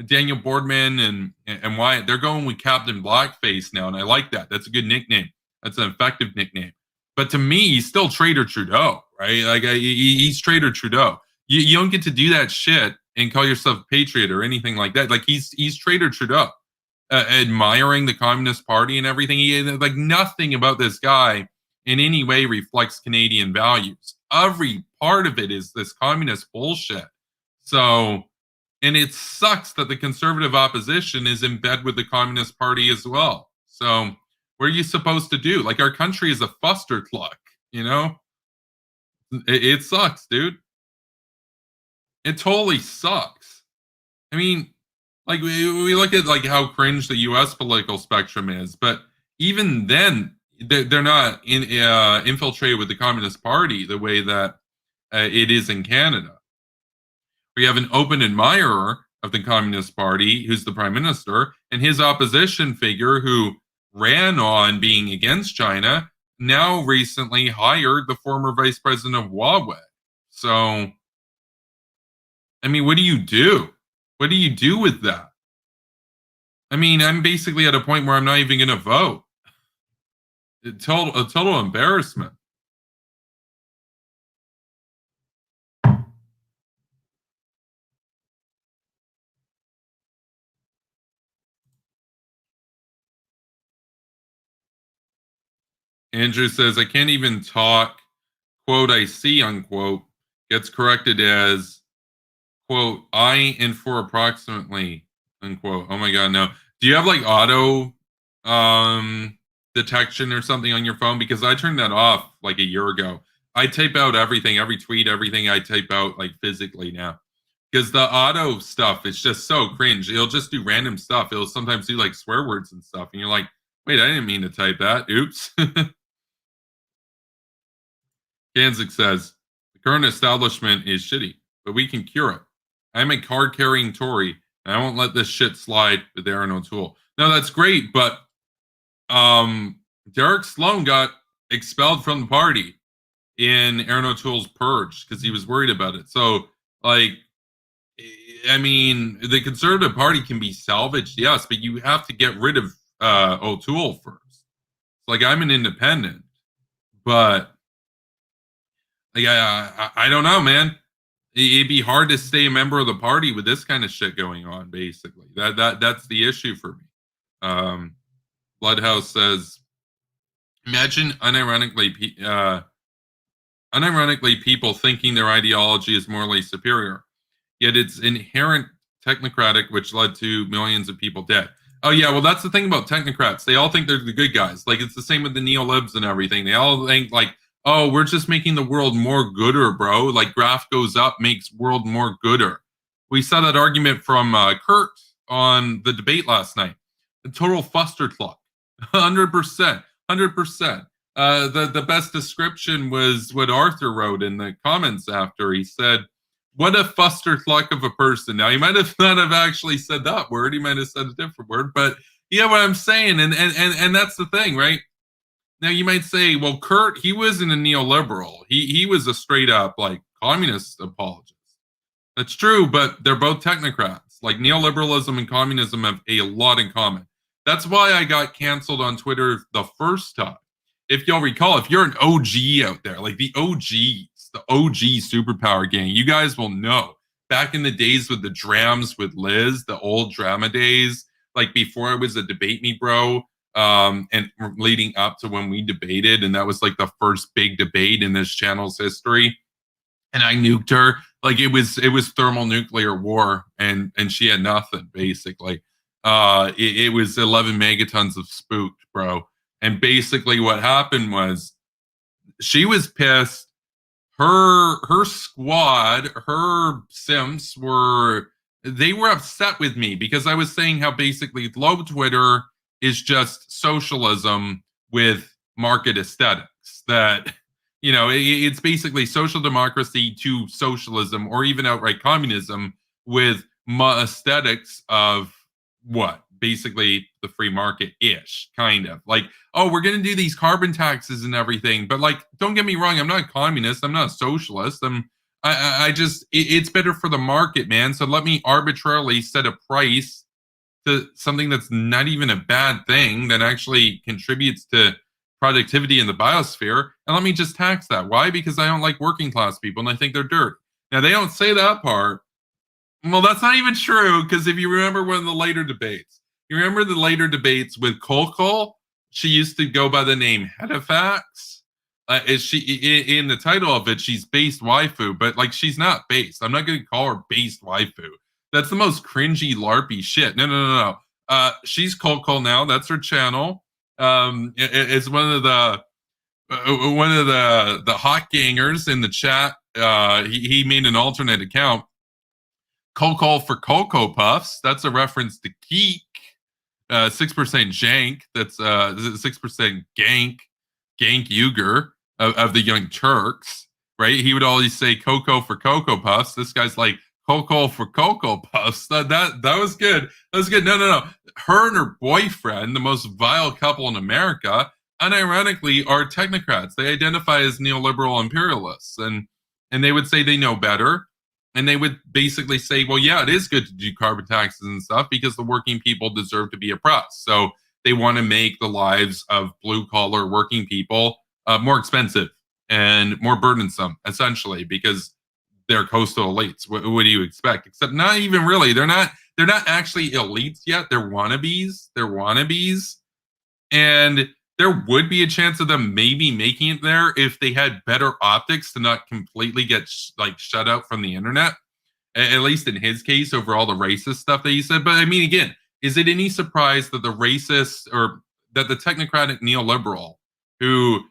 Daniel Boardman and Wyatt, they're going with Captain Blackface now, and I like that. That's a good nickname. That's an effective nickname. But to me, he's still Traitor Trudeau, right? Like he's Traitor Trudeau. You don't get to do that shit and call yourself a patriot or anything like that. Like he's Traitor Trudeau, admiring the Communist Party and everything. Like nothing about this guy in any way reflects Canadian values. Every part of it is this communist bullshit. So, and it sucks that the conservative opposition is in bed with the Communist Party as well. So, what are you supposed to do? Like our country is a fuster cluck, you know? It sucks, dude. It totally sucks. I mean, like we look at like how cringe the U.S. political spectrum is, but even then, they're not infiltrated with the Communist Party the way that it is in Canada. We have an open admirer of the Communist Party, who's the Prime Minister, and his opposition figure who ran on being against China, now recently hired the former Vice President of Huawei. So, I mean, what do you do? What do you do with that? I mean, I'm basically at a point where I'm not even going to vote. A total embarrassment. Andrew says, I can't even talk, quote, I see, unquote, gets corrected as, quote, I and for approximately, unquote. Oh my God, no. Do you have like auto detection or something on your phone? Because I turned that off like a year ago. I type out everything, every tweet, everything I type out like physically now. Because the auto stuff is just so cringe. It'll just do random stuff. It'll sometimes do like swear words and stuff. And you're like, wait, I didn't mean to type that. Oops. Kanzik says, the current establishment is shitty. but we can cure it. I'm a card-carrying Tory, and I won't let this shit slide with Aaron O'Toole. No, that's great, but Derek Sloan got expelled from the party in Aaron O'Toole's purge because he was worried about it. So, like, I mean, the Conservative Party can be salvaged, yes, but you have to get rid of O'Toole first. Like, I'm an independent, but like, I don't know, man. It'd be hard to stay a member of the party with this kind of shit going on. Basically, that's the issue for me. Bloodhouse says, imagine unironically people thinking their ideology is morally superior, yet it's inherent technocratic, which led to millions of people dead. Oh yeah, well that's the thing about technocrats. They all think they're the good guys. Like it's the same with the neo-libs and everything. They all think like, oh, we're just making the world more gooder, bro. Like graph goes up makes world more gooder. We saw that argument from Kurt on the debate last night. The total fustercluck. 100%. 100%. The best description was what Arthur wrote in the comments after. He said, what a fustercluck of a person. Now, he might have not have actually said that word. He might have said a different word. But you know what I'm saying? And that's the thing, right? Now, you might say, well, Kurt, he wasn't a neoliberal. He was a straight up, like, communist apologist. That's true, but they're both technocrats. Like, neoliberalism and communism have a lot in common. That's why I got canceled on Twitter the first time. If you'll recall, if you're an OG out there, like the OGs, the OG superpower gang, you guys will know. Back in the days with the drams with Liz, the old drama days, like before I was a debate me bro, and leading up to when we debated, and that was like the first big debate in this channel's history. And I nuked her. Like it was thermonuclear war, and she had nothing basically. It was 11 megatons of spooked, bro. And basically what happened was she was pissed. Her squad, her simps were upset with me because I was saying how basically low Twitter is just socialism with market aesthetics. That, you know, it's basically social democracy to socialism or even outright communism with aesthetics of what? Basically the free market-ish, kind of. Like, oh, we're going to do these carbon taxes and everything. But, like, don't get me wrong. I'm not a communist. I'm not a socialist. I just, it's better for the market, man. So let me arbitrarily set a price to something that's not even a bad thing that actually contributes to productivity in the biosphere. And let me just tax that. Why? Because I don't like working class people and I think they're dirt. Now, they don't say that part. Well, that's not even true, because if you remember one of the later debates, you remember the later debates with Kolkol? She used to go by the name Hedifax. Is she in the title of it? She's based waifu, but like she's not based. I'm not going to call her based waifu. That's the most cringy LARPy shit. No. She's Kolkol now. That's her channel. It's one of the hot gangers in the chat. He made an alternate account. Kolkol for Cocoa Puffs. That's a reference to Geek. 6% Jank. That's 6% Gank Uger of the Young Turks, right? He would always say Cocoa for Cocoa Puffs. This guy's like Cocoa for Cocoa Puffs. That was good. That was good. No. Her and her boyfriend, the most vile couple in America, unironically are technocrats. They identify as neoliberal imperialists, and they would say they know better. And they would basically say, well, yeah, it is good to do carbon taxes and stuff because the working people deserve to be oppressed. So they want to make the lives of blue-collar working people more expensive and more burdensome, essentially, because they're coastal elites. What do you expect? Except not even really. They're not actually elites yet. They're wannabes. And there would be a chance of them maybe making it there if they had better optics to not completely get shut out from the internet, at least in his case, over all the racist stuff that he said. But I mean, again, is it any surprise that the racist or that the technocratic neoliberal who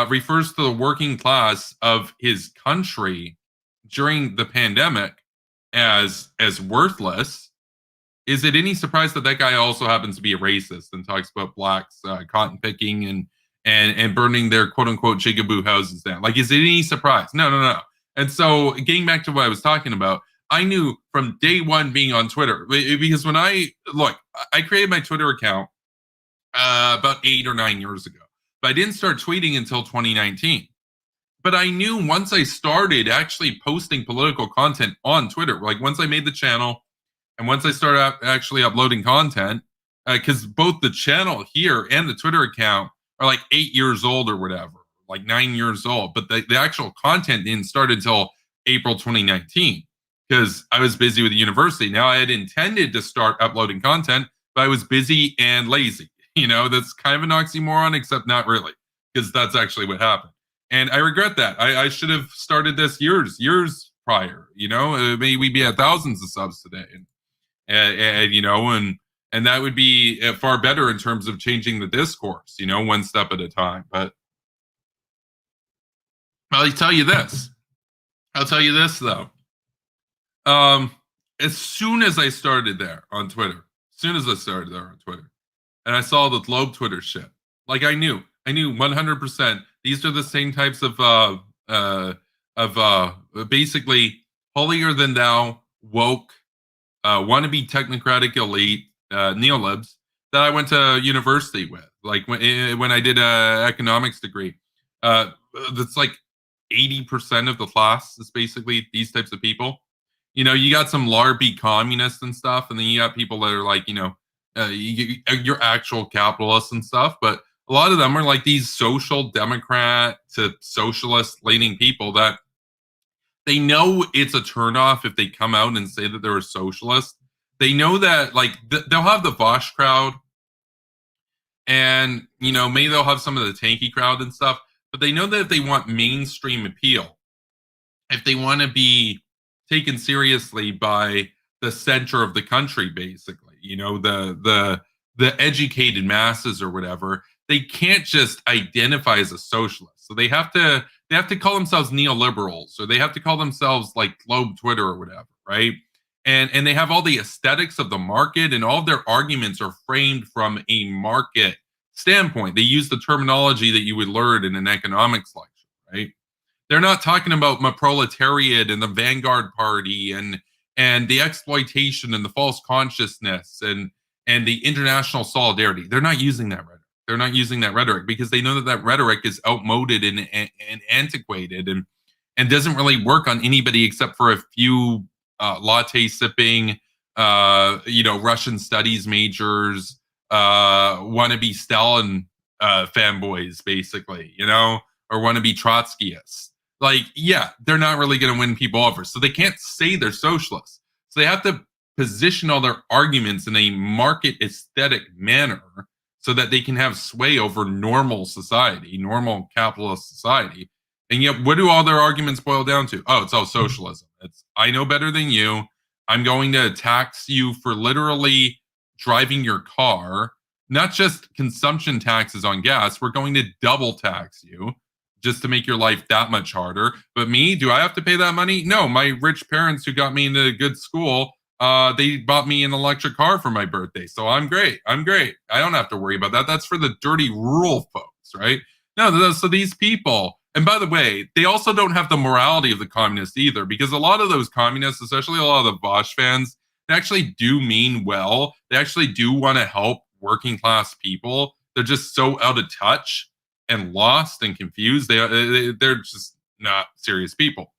refers to the working class of his country during the pandemic as worthless, is it any surprise that that guy also happens to be a racist and talks about blacks cotton picking and burning their quote unquote jigaboo houses down? Like, is it any surprise? No. And so, getting back to what I was talking about, I knew from day one being on Twitter, because when I created my Twitter account about 8 or 9 years ago, but I didn't start tweeting until 2019. But I knew once I started actually posting political content on Twitter, like once I made the channel and once I started actually uploading content, because both the channel here and the Twitter account are like 8 years old or whatever, like 9 years old. But the actual content didn't start until April 2019 because I was busy with the university. Now I had intended to start uploading content, but I was busy and lazy. That's kind of an oxymoron, except not really, because that's actually what happened. And I regret that. I should have started this years prior. Maybe we'd be at thousands of subs today, and that would be far better in terms of changing the discourse. One step at a time. But I'll tell you this. I'll tell you this though. As soon as I started there on Twitter, and I saw the Globe Twitter shit, like I knew 100%. These are the same types of basically holier than thou, woke, wannabe technocratic elite neolibs that I went to university with. Like when I did a economics degree, that's like 80% of the class is basically these types of people. You got some larby communists and stuff, and then you got people that are like, your actual capitalists and stuff, but a lot of them are like these social democrat to socialist leaning people that they know it's a turnoff if they come out and say that they're a socialist. They know that like they'll have the Vosh crowd, and maybe they'll have some of the tanky crowd and stuff, but they know that if they want mainstream appeal, if they want to be taken seriously by the center of the country, basically, the educated masses or whatever, they can't just identify as a socialist. So they have to call themselves neoliberals, or they have to call themselves like Globe Twitter or whatever, right? And they have all the aesthetics of the market, and all of their arguments are framed from a market standpoint. They use the terminology that you would learn in an economics lecture, right? They're not talking about my proletariat and the Vanguard Party and the exploitation and the false consciousness and the international solidarity. They're not using that rhetoric. They're not using that rhetoric because they know that rhetoric is outmoded and antiquated and doesn't really work on anybody except for a few latte sipping, Russian studies majors, wannabe Stalin fanboys, basically, or wannabe Trotskyists. Like, yeah, they're not really going to win people over. So they can't say they're socialists. So they have to position all their arguments in a market aesthetic manner so that they can have sway over normal society, normal capitalist society. And yet, what do all their arguments boil down to? Oh, it's all socialism. It's, I know better than you. I'm going to tax you for literally driving your car, not just consumption taxes on gas. We're going to double tax you just to make your life that much harder. But me, do I have to pay that money? No, my rich parents who got me into a good school, they bought me an electric car for my birthday. So I'm great. I don't have to worry about that. That's for the dirty rural folks, right? No, so these people, and by the way, they also don't have the morality of the communists either, because a lot of those communists, especially a lot of the Bosch fans, they actually do mean well. They actually do want to help working class people. They're just so out of touch and lost and confused. They're just not serious people.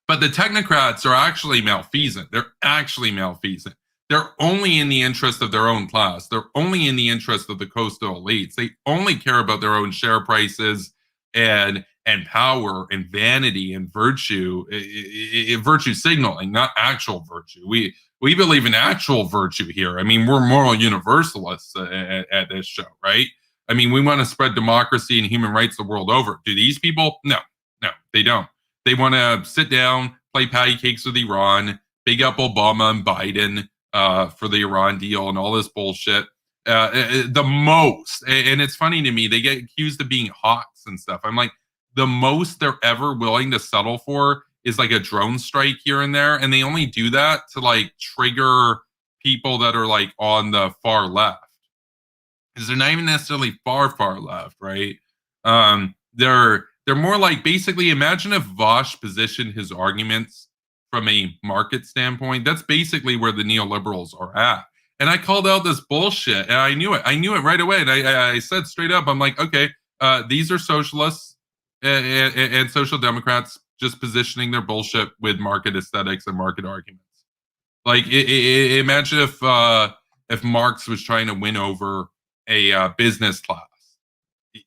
But the technocrats are actually malfeasant. They're actually malfeasant. They're only in the interest of their own class. They're only in the interest of the coastal elites. They only care about their own share prices and power and vanity and virtue, virtue signaling, not actual virtue. We believe in actual virtue here. I mean, we're moral universalists at this show, right? I mean, we want to spread democracy and human rights the world over. Do these people? No, they don't. They want to sit down, play patty cakes with Iran, big up Obama and Biden for the Iran deal and all this bullshit. The most, and it's funny to me, they get accused of being hawks and stuff. I'm like, the most they're ever willing to settle for is like a drone strike here and there, and they only do that to like trigger people that are like on the far left, because they're not even necessarily far left, right? They're They're more like, basically, imagine if Vosh positioned his arguments from a market standpoint. That's basically where the neoliberals are at. And I called out this bullshit, and I knew it. I knew it right away. And I said straight up, I'm like, okay, these are socialists and social democrats just positioning their bullshit with market aesthetics and market arguments. Like, imagine if Marx was trying to win over a business class.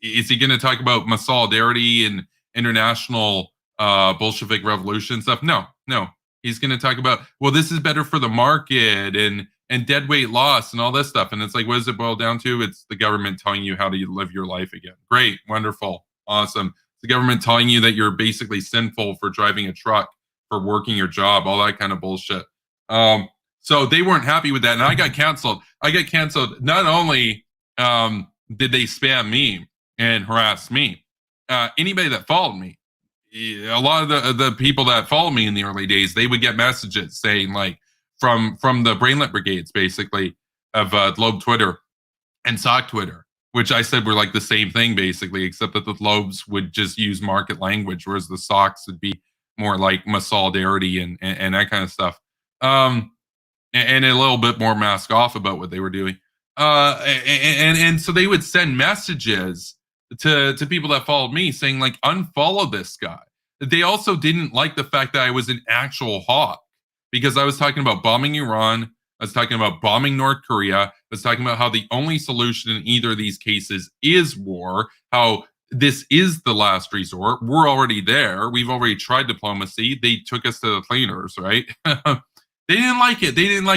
Is he going to talk about solidarity and international Bolshevik revolution stuff? No, no. He's going to talk about, well, this is better for the market and dead weight loss and all this stuff. And it's like, what does it boil down to? It's the government telling you how to live your life again. Great, wonderful, awesome. It's the government telling you that you're basically sinful for driving a truck, for working your job, all that kind of bullshit. So they weren't happy with that, and I got canceled. Not only did they spam me and harass me, anybody that followed me, a lot of the people that followed me in the early days, they would get messages saying, like, from the brainlet brigades, basically, of Globe Twitter and Sock Twitter, which I said were like the same thing, basically, except that the Globes would just use market language, whereas the Socks would be more like solidarity and that kind of stuff. And a little bit more mask off about what they were doing. And so they would send messages to people that followed me saying, like, unfollow this guy. They also didn't like the fact that I was an actual hawk, because I was talking about bombing Iran. I was talking about bombing North Korea. I was talking about how the only solution in either of these cases is war, how this is the last resort. We're already there. We've already tried diplomacy. They took us to the cleaners, right? They didn't like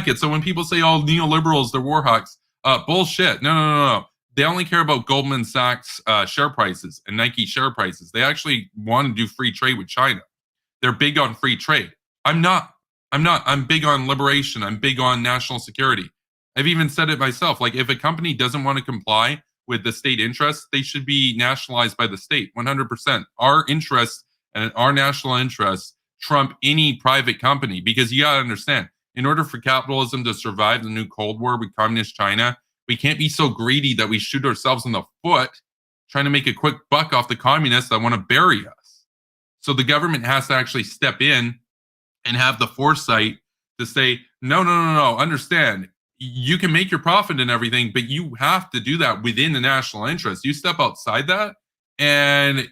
it. So when people say, oh, neoliberals, they're war hawks, bullshit. No. They only care about Goldman Sachs share prices and Nike share prices. They actually want to do free trade with China. They're big on free trade. I'm not. I'm big on liberation. I'm big on national security. I've even said it myself. Like, if a company doesn't want to comply with the state interests, they should be nationalized by the state. 100%. Our interests and our national interests trump any private company, because you got to understand, in order for capitalism to survive the new Cold War with communist China, we can't be so greedy that we shoot ourselves in the foot trying to make a quick buck off the communists that want to bury us. So the government has to actually step in and have the foresight to say, no, understand, you can make your profit and everything, but you have to do that within the national interest. You step outside that, and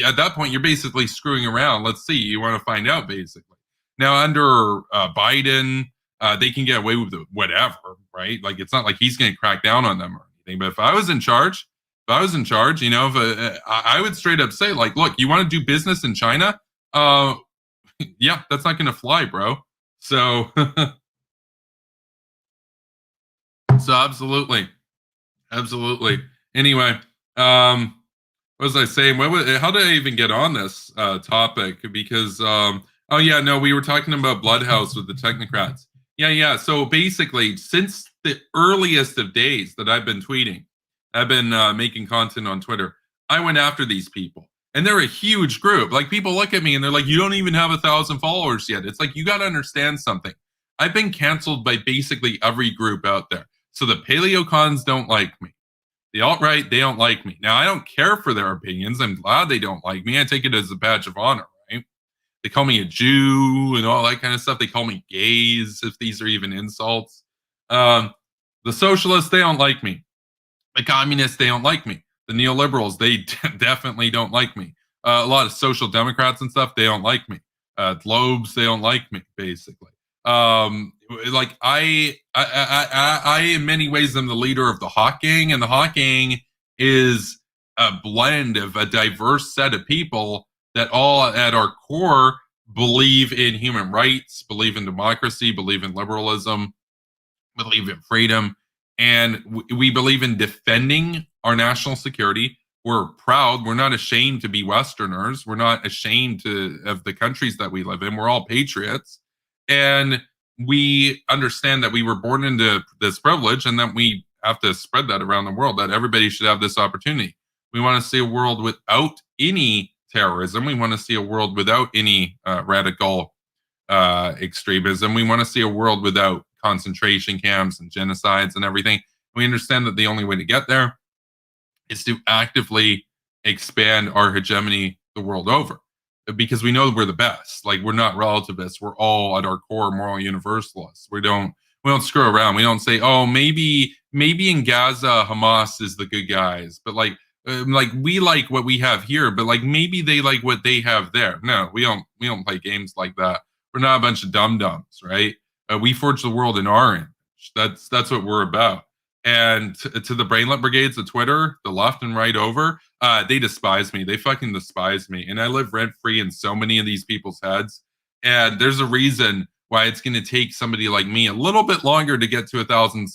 at that point, you're basically screwing around. Let's see, you want to find out, basically. Now, under Biden, they can get away with whatever, right? Like, it's not like he's going to crack down on them or anything. But if I was in charge, you know, I would straight up say, like, look, you want to do business in China? Yeah, that's not going to fly, bro. So, absolutely. Anyway, what was I saying? How did I even get on this topic? Because, oh yeah, no, we were talking about Bloodhouse with the technocrats. Yeah. So basically, since the earliest of days that I've been tweeting, I've been making content on Twitter, I went after these people. And they're a huge group. Like, people look at me and they're like, you don't even have 1,000 followers yet. It's like, you got to understand something. I've been canceled by basically every group out there. So the paleocons don't like me. The alt-right, they don't like me. Now, I don't care for their opinions. I'm glad they don't like me. I take it as a badge of honor, right? They call me a Jew and all that kind of stuff. They call me gays, if these are even insults. The socialists, they don't like me. The communists, they don't like me. The neoliberals, they definitely don't like me. A lot of social democrats and stuff, they don't like me. Globes, they don't like me, basically. Like, I in many ways am the leader of the Hawk Gang, and the Hawk Gang is a blend of a diverse set of people that all at our core believe in human rights, believe in democracy, believe in liberalism, believe in freedom, and we believe in defending our national security. We're proud. We're not ashamed to be Westerners. We're not ashamed of the countries that we live in. We're all patriots. And we understand that we were born into this privilege, and that we have to spread that around the world, that everybody should have this opportunity. We want to see a world without any terrorism. We want to see a world without any radical extremism. We want to see a world without concentration camps and genocides and everything. We understand that the only way to get there is to actively expand our hegemony the world over, because we know we're the best. Like, we're not relativists. We're all at our core moral universalists. We don't screw around. We don't say, oh, maybe in Gaza Hamas is the good guys, but like we like what we have here, but like maybe they like what they have there. No, we don't play games like that. We're not a bunch of dum dums, right? We forge the world in our image. That's what we're about. And to the brainlet brigades of Twitter, the left and right over, they despise me. They fucking despise me. And I live rent free in so many of these people's heads. And there's a reason why it's going to take somebody like me a little bit longer to get to 1,000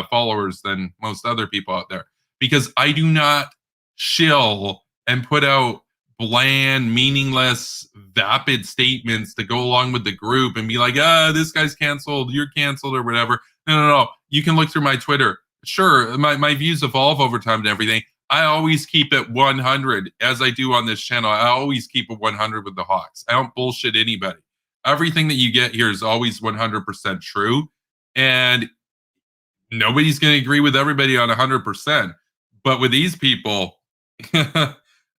followers than most other people out there, because I do not shill and put out bland, meaningless, vapid statements to go along with the group and be like, this guy's canceled, you're canceled, or whatever. No. You can look through my Twitter. Sure, my views evolve over time and everything. I always keep it 100, as I do on this channel. I always keep it 100 with the Hawks. I don't bullshit anybody. Everything that you get here is always 100% true. And nobody's going to agree with everybody on 100%. But with these people,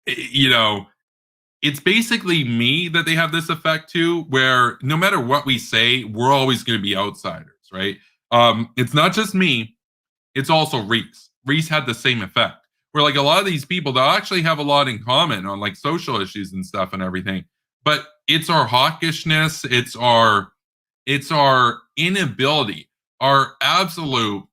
it's basically me that they have this effect to, where no matter what we say, we're always going to be outsiders, right? It's not just me. It's also Reese. Reese had the same effect, where like a lot of these people, they'll actually have a lot in common on like social issues and stuff and everything. But it's our hawkishness. It's our inability, our absolute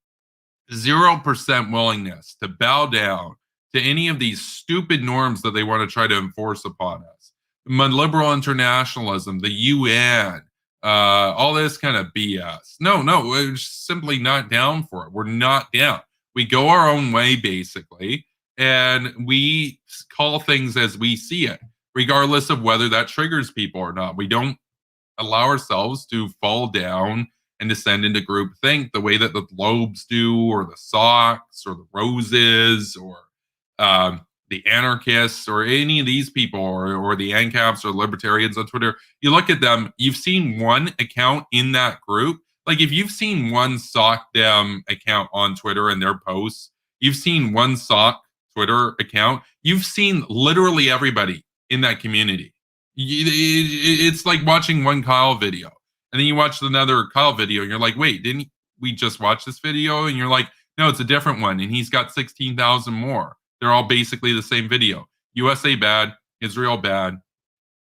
0% willingness to bow down to any of these stupid norms that they want to try to enforce upon us. Liberal internationalism, the UN, all this kind of BS. No, we're simply not down for it. We're not down. We go our own way, basically, and we call things as we see it, regardless of whether that triggers people or not. We don't allow ourselves to fall down and descend into groupthink the way that the Globes do, or the Socks, or the Roses, or the anarchists, or any of these people, or the ANCAPs or libertarians on Twitter. You look at them, you've seen one account in that group. Like, if you've seen one Sock Dem account on Twitter and their posts, you've seen one Sock Twitter account, you've seen literally everybody in that community. It's like watching one Kyle video, and then you watch another Kyle video, and you're like, wait, didn't we just watch this video? And you're like, no, it's a different one, and he's got 16,000 more. They're all basically the same video. USA bad, Israel bad,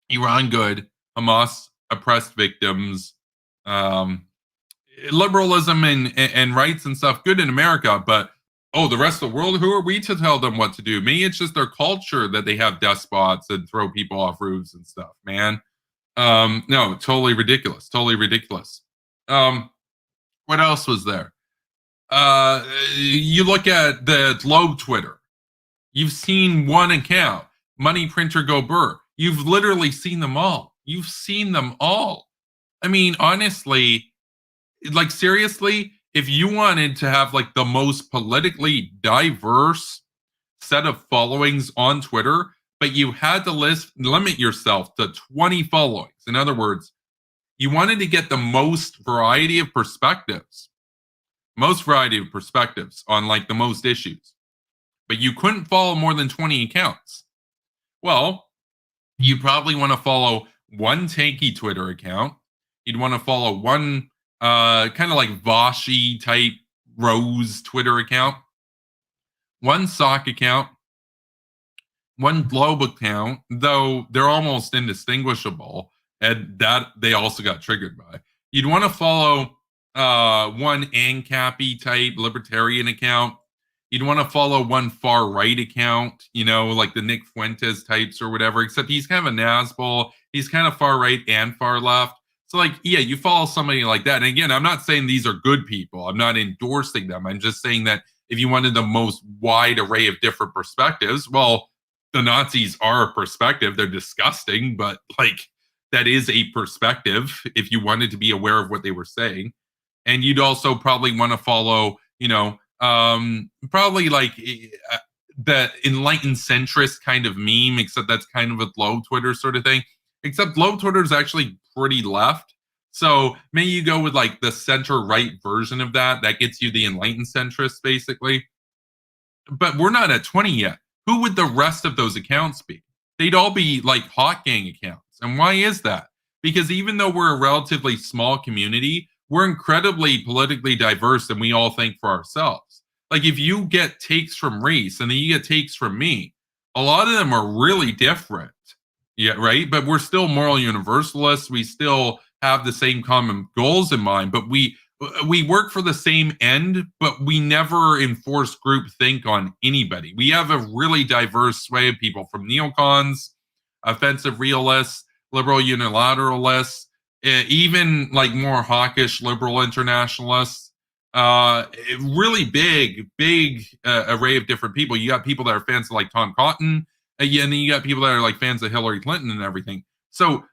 Iran good, Hamas oppressed victims, liberalism and rights and stuff good in America, but the rest of the world, who are we to tell them what to do? Maybe it's just their culture that they have despots and throw people off roofs and stuff, man. No, totally ridiculous. What else was there? You look at the Globe Twitter. You've seen one account, Money Printer Go Burr. You've literally seen them all. You've seen them all. I mean, honestly, like, seriously, if you wanted to have like the most politically diverse set of followings on Twitter, but you had to limit yourself to 20 followings. In other words, you wanted to get the most variety of perspectives on like the most issues, but you couldn't follow more than 20 accounts. Well, you probably want to follow one tanky Twitter account. You'd want to follow one kind of like Vashi type Rose Twitter account, one Sock account, one Globe account, though they're almost indistinguishable, and that they also got triggered by. You'd want to follow one ANCAP type libertarian account. You'd want to follow one far right account, like the Nick Fuentes types or whatever, except he's kind of a Nazbol. He's kind of far right and far left. So, like, yeah, you follow somebody like that. And again, I'm not saying these are good people. I'm not endorsing them. I'm just saying that if you wanted the most wide array of different perspectives, well, the Nazis are a perspective. They're disgusting, but like, that is a perspective if you wanted to be aware of what they were saying. And you'd also probably want to follow, probably like the enlightened centrist kind of meme, except that's kind of a Globe Twitter sort of thing. Except Globe Twitter is actually pretty left. So maybe you go with like the center-right version of that. That gets you the enlightened centrist, basically. But we're not at 20 yet. Who would the rest of those accounts be? they'd all be like hot gang accounts. And why is that? Because even though we're a relatively small community, we're incredibly politically diverse and we all think for ourselves. Like if you get takes from Reese and then you get takes from me, a lot of them are really different. Yeah, right. But we're still moral universalists. We still have the same common goals in mind, but we work for the same end, but we never enforce groupthink on anybody. We have a really diverse sway of people from neocons, offensive realists, liberal unilateralists, even like more hawkish liberal internationalists. Really big array of different people. You got people that are fans of like Tom Cotton, and then you got people that are like fans of Hillary Clinton and everything. So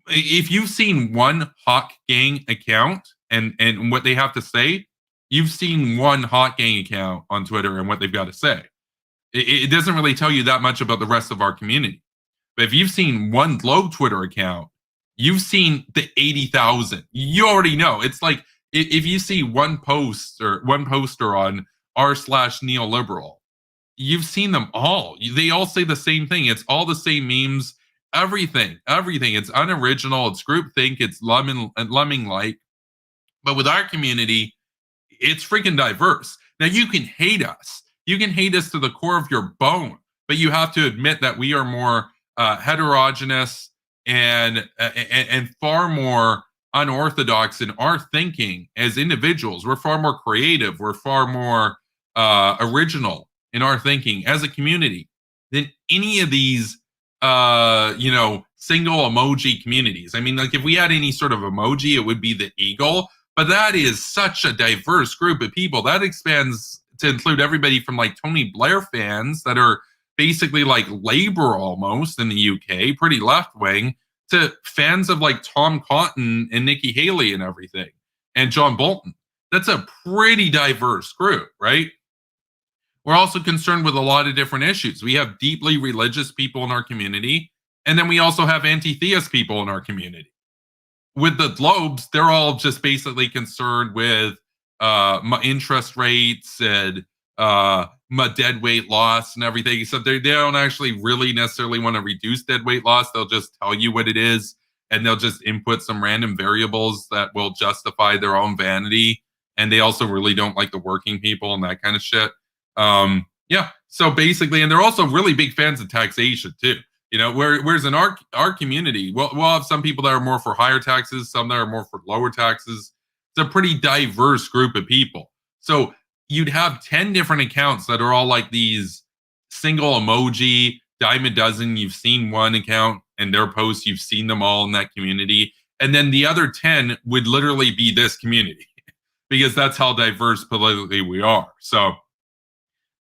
if you've seen one hawk gang account and what they have to say, you've seen one hot gang account on Twitter and what they've got to say. It doesn't really tell you that much about the rest of our community. But if you've seen one Globe Twitter account, you've seen the 80,000. You already know. It's like if you see one poster on r/neoliberal, you've seen them all. They all say the same thing. It's all the same memes. Everything. It's unoriginal. It's groupthink. It's lemming like. But with our community, it's freaking diverse. Now you can hate us. You can hate us to the core of your bone, but you have to admit that we are more heterogeneous and far more unorthodox in our thinking as individuals. We're far more creative. We're far more original in our thinking as a community than any of these single emoji communities. I mean, like if we had any sort of emoji, it would be the eagle. But that is such a diverse group of people. That expands to include everybody from like Tony Blair fans that are basically like Labour almost in the UK, pretty left wing, to fans of like Tom Cotton and Nikki Haley and everything, and John Bolton. That's a pretty diverse group, right? We're also concerned with a lot of different issues. We have deeply religious people in our community, and then we also have anti-theist people in our community. With the Globes, they're all just basically concerned with interest rates and dead weight loss and everything. So they don't actually really necessarily want to reduce dead weight loss. They'll just tell you what it is, and they'll just input some random variables that will justify their own vanity. And they also really don't like the working people and that kind of shit. So basically, and they're also really big fans of taxation too. Whereas in our community, we'll have some people that are more for higher taxes, some that are more for lower taxes. It's a pretty diverse group of people. So you'd have 10 different accounts that are all like these single emoji, dime a dozen. You've seen one account and their posts, you've seen them all in that community. And then the other 10 would literally be this community because that's how diverse politically we are. So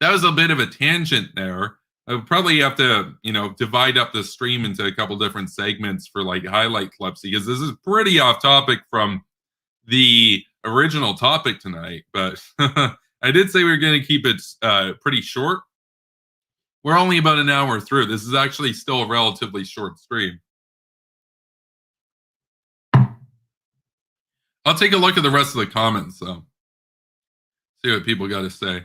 that was a bit of a tangent there. I would probably have to, divide up the stream into a couple different segments for like highlight clips because this is pretty off topic from the original topic tonight. But I did say we were going to keep it pretty short. We're only about an hour through. This is actually still a relatively short stream. I'll take a look at the rest of the comments, though. See what people got to say.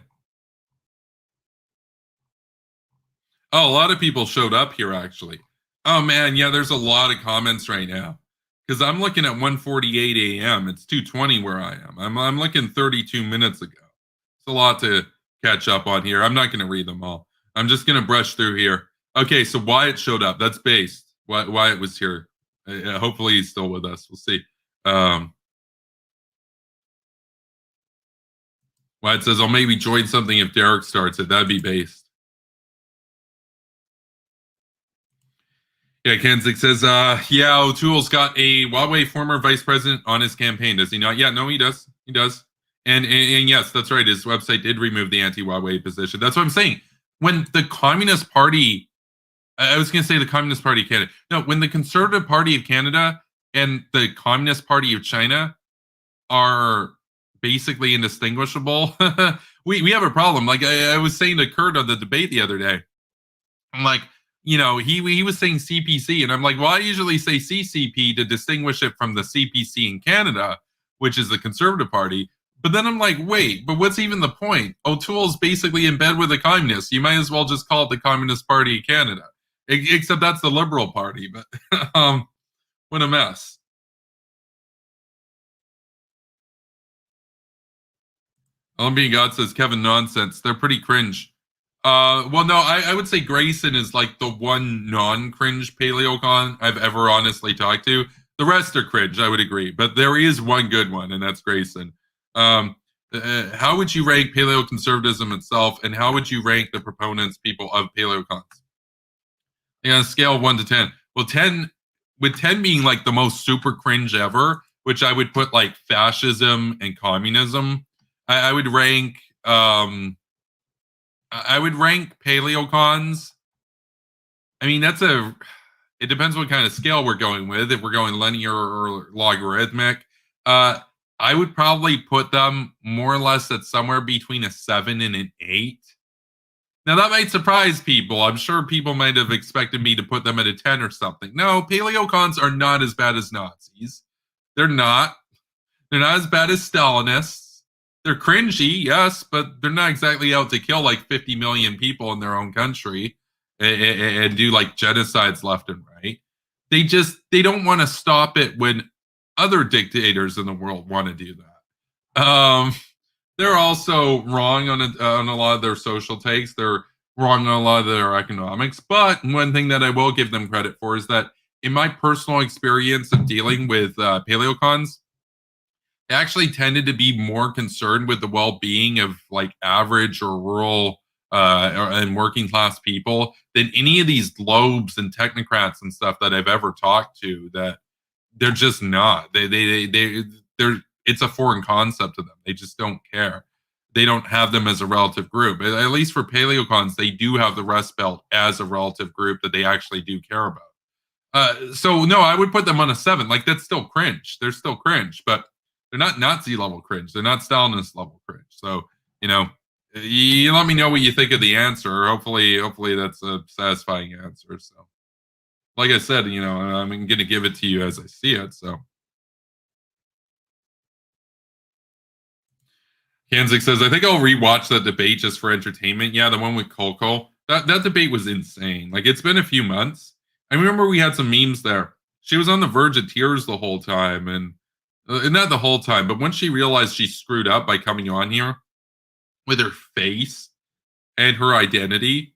Oh, a lot of people showed up here, actually. Oh, man, yeah, there's a lot of comments right now. Because I'm looking at 1:48 a.m. It's 2:20 where I am. I'm looking 32 minutes ago. It's a lot to catch up on here. I'm not going to read them all. I'm just going to brush through here. Okay, so Wyatt showed up. That's based. Wyatt was here. Hopefully he's still with us. We'll see. Wyatt says, I'll maybe join something if Derek starts it. That'd be based. Yeah, Kenzik says, O'Toole's got a Huawei former vice president on his campaign. Does he not? Yeah, no, he does. He does. And yes, that's right. His website did remove the anti-Huawei position. That's what I'm saying. When the Communist Party, I was going to say the Communist Party of Canada. No, when the Conservative Party of Canada and the Communist Party of China are basically indistinguishable, we have a problem. Like I was saying to Kurt on the debate the other day, I'm like, he was saying CPC, and I'm like, well, I usually say CCP to distinguish it from the CPC in Canada, which is the Conservative Party. But then I'm like, wait, but what's even the point? O'Toole's basically in bed with the communists. You might as well just call it the Communist Party of Canada. Except that's the Liberal Party, but what a mess. Olympian God says Kevin nonsense. They're pretty cringe. Well, no, I would say Grayson is like the one non-cringe paleocon I've ever honestly talked to. The rest are cringe, I would agree, but there is one good one, and that's Grayson. How would you rank paleoconservatism itself, and how would you rank the proponents, people of paleocons? Yeah, scale 1 to 10. Well, 10, with 10 being like the most super cringe ever, which I would put like fascism and communism. I would rank paleocons. I mean, it depends what kind of scale we're going with. If we're going linear or logarithmic, I would probably put them more or less at somewhere between a 7 and an 8. Now, that might surprise people. I'm sure people might have expected me to put them at a 10 or something. No, paleocons are not as bad as Nazis. They're not. They're not as bad as Stalinists. They're cringy, yes, but they're not exactly out to kill like 50 million people in their own country and do like genocides left and right. They don't want to stop it when other dictators in the world want to do that. They're also wrong on a lot of their social takes. They're wrong on a lot of their economics. But one thing that I will give them credit for is that in my personal experience of dealing with paleocons, they actually tended to be more concerned with the well-being of like average or rural and working class people than any of these lobes and technocrats and stuff that I've ever talked to. That they're just not. They're it's a foreign concept to them. They just don't care. They don't have them as a relative group. At least for paleocons, they do have the Rust Belt as a relative group that they actually do care about. So no, I would put them on a 7. Like that's still cringe. They're still cringe, but they're not Nazi level cringe. They're not Stalinist level cringe. So you let me know what you think of the answer. Hopefully that's a satisfying answer. So, like I said, I'm going to give it to you as I see it. So, Kanzik says, I think I'll rewatch that debate just for entertainment. Yeah, the one with Coco. That debate was insane. Like it's been a few months. I remember we had some memes there. She was on the verge of tears the whole time, and not the whole time, but once she realized she screwed up by coming on here with her face and her identity,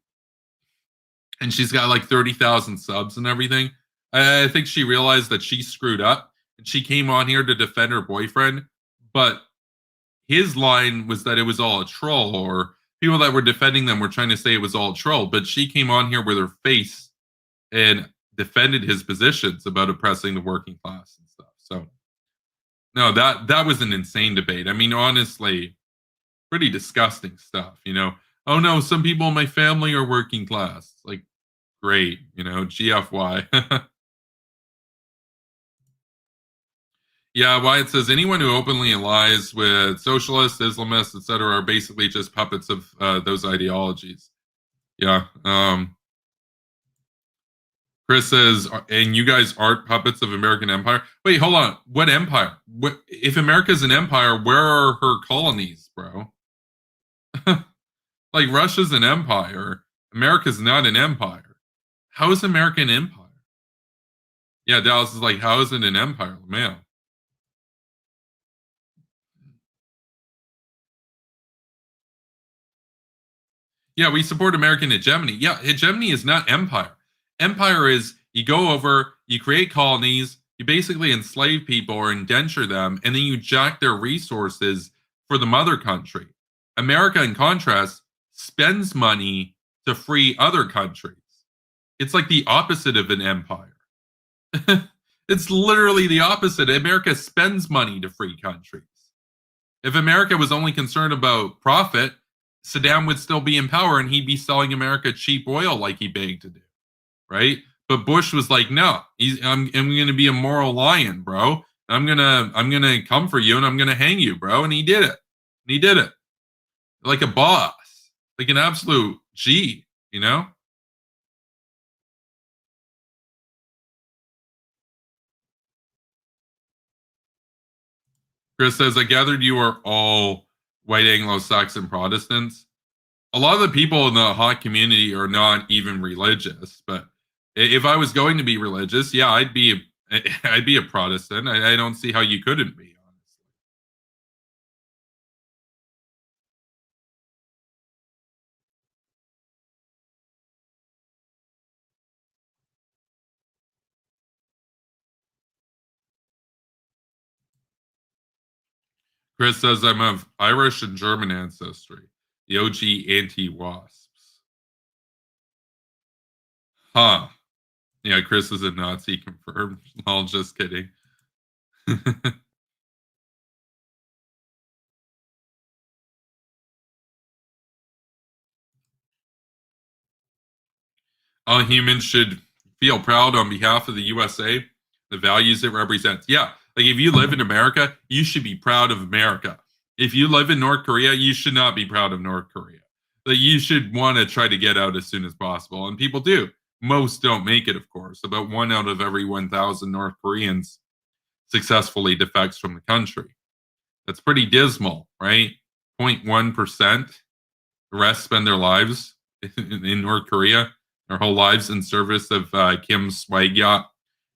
and she's got like 30,000 subs and everything, I think she realized that she screwed up, and she came on here to defend her boyfriend, but his line was that it was all a troll, or people that were defending them were trying to say it was all a troll, but she came on here with her face and defended his positions about oppressing the working class and stuff. So no, that was an insane debate. I mean, honestly, pretty disgusting stuff, Oh no, some people in my family are working class. Like, great, GFY. Yeah, Wyatt says anyone who openly allies with socialists, Islamists, etc., are basically just puppets of those ideologies. Yeah. Chris says, and you guys aren't puppets of American empire? Wait, hold on. What empire? If America's an empire, where are her colonies, bro? Like, Russia's an empire. America's not an empire. How is America an empire? Yeah, Dallas is like, how is it an empire? Man. Yeah, we support American hegemony. Yeah, hegemony is not empire. Empire is you go over, you create colonies, you basically enslave people or indenture them, and then you jack their resources for the mother country. America, in contrast, spends money to free other countries. It's like the opposite of an empire. It's literally the opposite. America spends money to free countries. If America was only concerned about profit, Saddam would still be in power and he'd be selling America cheap oil like he begged to do, right? But Bush was like, no, I'm going to be a moral lion, bro. I'm gonna come for you and I'm gonna hang you, bro. And he did it. And he did it like a boss, like an absolute G, Chris says, I gathered you are all white Anglo-Saxon Protestants. A lot of the people in the hot community are not even religious, but If I was going to be religious, yeah, I'd be a Protestant. I don't see how you couldn't be, honestly. Chris says I'm of Irish and German ancestry. The OG anti-wasps. Huh. Yeah, Chris is a Nazi confirmed. All just kidding. All humans should feel proud on behalf of the USA, the values it represents. Yeah, like if you live in America, you should be proud of America. If you live in North Korea, you should not be proud of North Korea. Like you should want to try to get out as soon as possible, and people do. Most don't make it, of course. About 1 out of every 1,000 North Koreans successfully defects from the country. That's pretty dismal, right? 0.1%. The rest spend their lives in North Korea, their whole lives in service of Kim Swag Yacht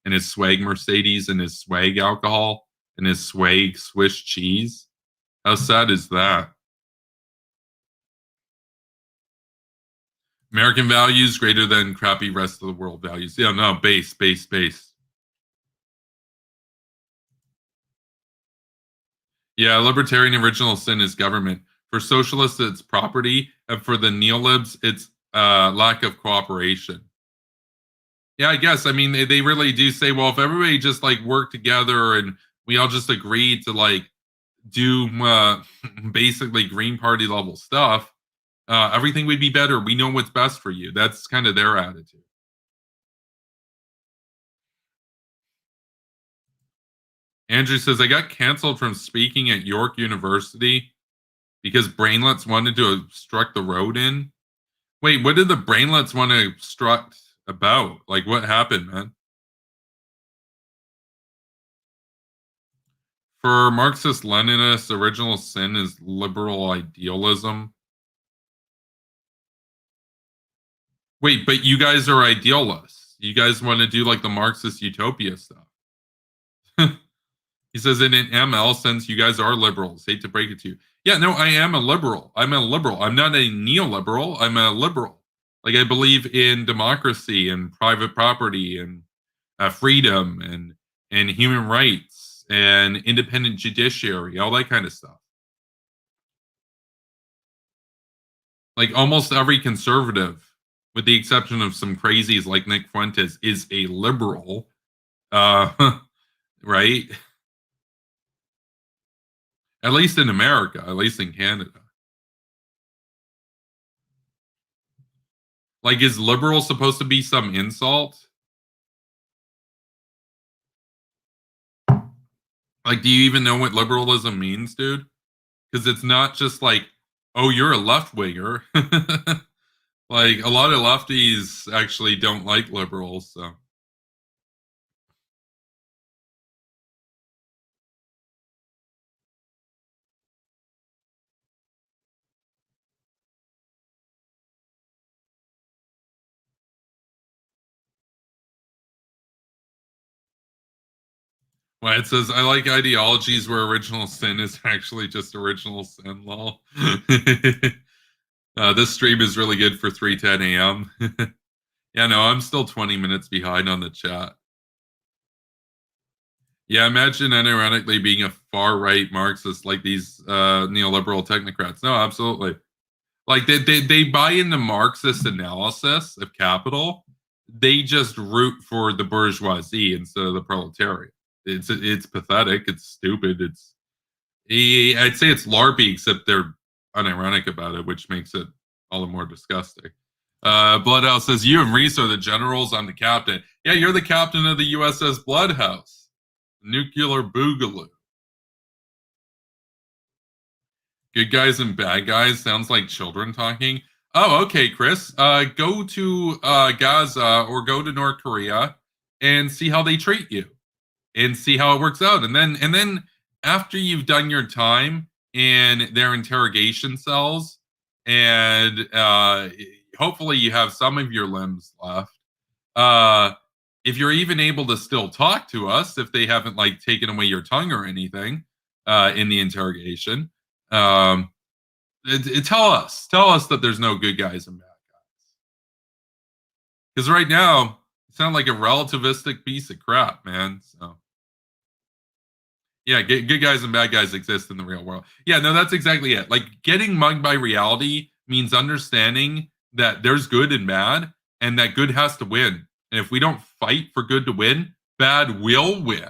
and his swag Mercedes and his swag alcohol and his swag Swiss cheese. How sad is that? American values greater than crappy rest of the world values. Yeah, no, base. Yeah, libertarian original sin is government. For socialists, it's property, and for the neolibs, it's lack of cooperation. Yeah, I guess. I mean, they really do say, well, if everybody just like work together and we all just agree to like do basically Green Party level stuff, everything would be better. We know what's best for you. That's kind of their attitude. Andrew says, I got canceled from speaking at York University because brainlets wanted to obstruct the road in. Wait, what did the brainlets want to obstruct about? Like, what happened, man? For Marxist Leninists, original sin is liberal idealism. Wait, but you guys are idealists. You guys want to do like the Marxist utopia stuff. He says in an ML sense, you guys are liberals. Hate to break it to you. Yeah, no, I am a liberal. I'm a liberal. I'm not a neoliberal. I'm a liberal. Like I believe in democracy and private property and freedom and human rights and independent judiciary, all that kind of stuff. Like almost every conservative, with the exception of some crazies like Nick Fuentes, is a liberal. Right? At least in America, at least in Canada. Like, is liberal supposed to be some insult? Like, do you even know what liberalism means, dude? Because it's not just like, oh, you're a left winger. Like, a lot of lefties actually don't like liberals. So, well, it says, I like ideologies where original sin is actually just original sin, lol. This stream is really good for 3:10 a.m. Yeah, no, I'm still 20 minutes behind on the chat. Yeah, imagine unironically being a far right Marxist like these neoliberal technocrats. No, absolutely. Like they buy into Marxist analysis of capital. They just root for the bourgeoisie instead of the proletariat. It's pathetic. It's stupid. I'd say it's LARPy, except they're unironic about it, which makes it all the more disgusting. Bloodhouse says, you and Reese are the generals. I'm the captain. Yeah, you're the captain of the USS Bloodhouse. Nuclear Boogaloo. Good guys and bad guys sounds like children talking. Oh, okay, Chris. Go to Gaza or go to North Korea and see how they treat you and see how it works out. And then after you've done your time in their interrogation cells and hopefully you have some of your limbs left, If you're even able to still talk to us, if they haven't like taken away your tongue or anything in the interrogation, um, tell us that there's no good guys and bad guys. Because right now, you sound like a relativistic piece of crap, man. So yeah, good guys and bad guys exist in the real world. Yeah, no, that's exactly it. Like getting mugged by reality means understanding that there's good and bad, and that good has to win. And if we don't fight for good to win, bad will win.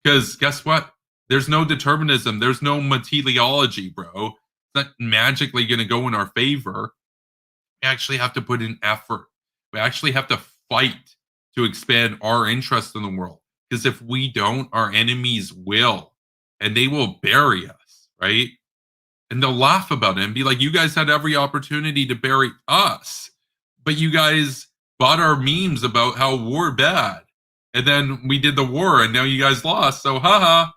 Because guess what? There's no determinism. There's no materiology, bro. It's not magically going to go in our favor. We actually have to put in effort. We actually have to fight to expand our interest in the world. Because if we don't, our enemies will, and they will bury us, right? And they'll laugh about it and be like, you guys had every opportunity to bury us, but you guys bought our memes about how war bad. And then we did the war and now you guys lost. So haha.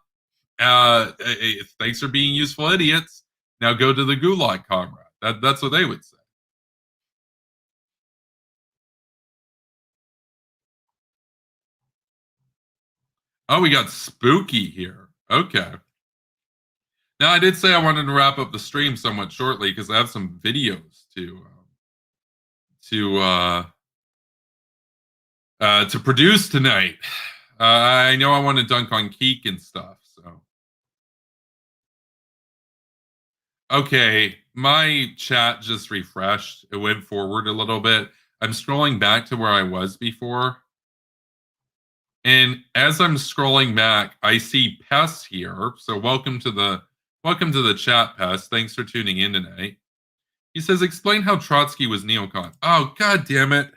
Thanks for being useful idiots. Now go to the gulag, comrade. That's what they would say. Oh, we got spooky here. Okay. Now I did say I wanted to wrap up the stream somewhat shortly because I have some videos to to produce tonight. I know I want to dunk on Keek and stuff. So okay, my chat just refreshed. It went forward a little bit. I'm scrolling back to where I was before. And as I'm scrolling back, I see Pest here. So welcome to the chat, Pest. Thanks for tuning in tonight. He says, explain how Trotsky was neocon. Oh, god damn it.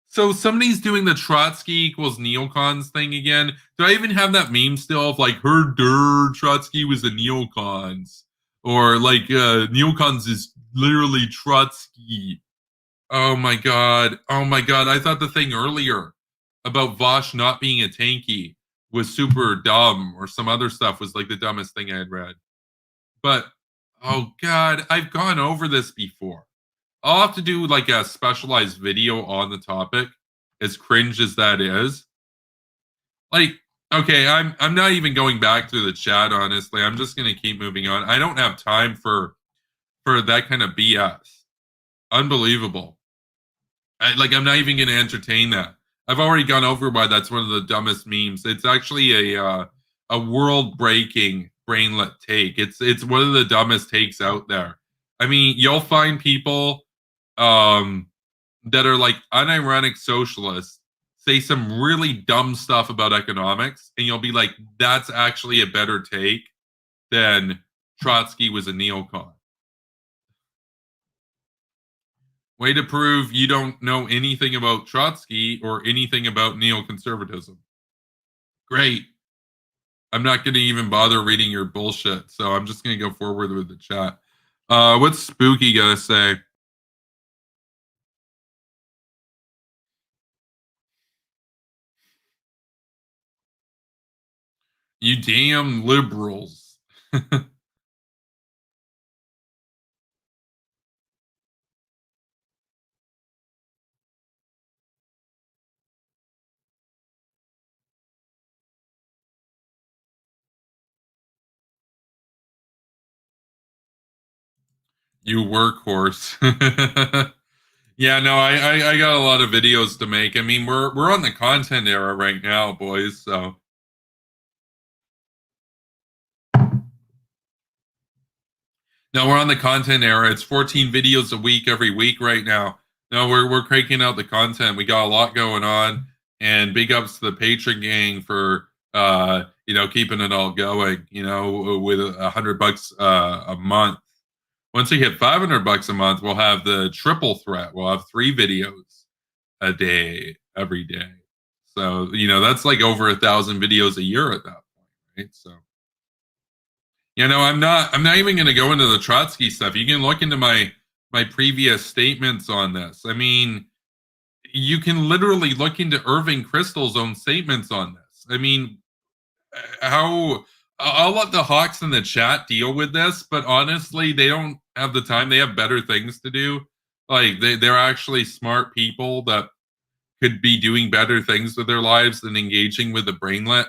So somebody's doing the Trotsky equals neocons thing again. Do I even have that meme still of like, Trotsky was a neocons? Or like, neocons is literally Trotsky. Oh my god. Oh my god. I thought the thing earlier about Vosh not being a tanky was super dumb, or some other stuff was like the dumbest thing I had read. But oh god, I've gone over this before. I'll have to do like a specialized video on the topic, as cringe as that is. Like, okay, I'm not even going back to the chat, honestly. I'm just gonna keep moving on. I don't have time for that kind of BS. Unbelievable. I'm not even gonna entertain that. I've already gone over why that's one of the dumbest memes. It's actually a world breaking brainlet take. It's one of the dumbest takes out there. I mean, you'll find people that are like unironic socialists say some really dumb stuff about economics, and you'll be like, that's actually a better take than Trotsky was a neocon. Way to prove you don't know anything about Trotsky or anything about neoconservatism. Great. I'm not going to even bother reading your bullshit, so I'm just going to go forward with the chat. What's Spooky got to say? You damn liberals. You workhorse. Yeah, no, I got a lot of videos to make. I mean, we're on the content era right now, boys. So no, we're on the content era. It's 14 videos a week every week right now. No, we're cranking out the content. We got a lot going on, and big ups to the Patreon gang for keeping it all going. With $100 a month. Once we hit $500 a month, we'll have the triple threat. We'll have 3 videos a day every day. So that's like over 1,000 videos a year at that point, right? So I'm not even going to go into the Trotsky stuff. You can look into my previous statements on this. I mean, you can literally look into Irving Kristol's own statements on this. I mean, how I'll let the Hawks in the chat deal with this, but honestly, they don't have the time. They have better things to do. Like they're actually smart people that could be doing better things with their lives than engaging with a brainlet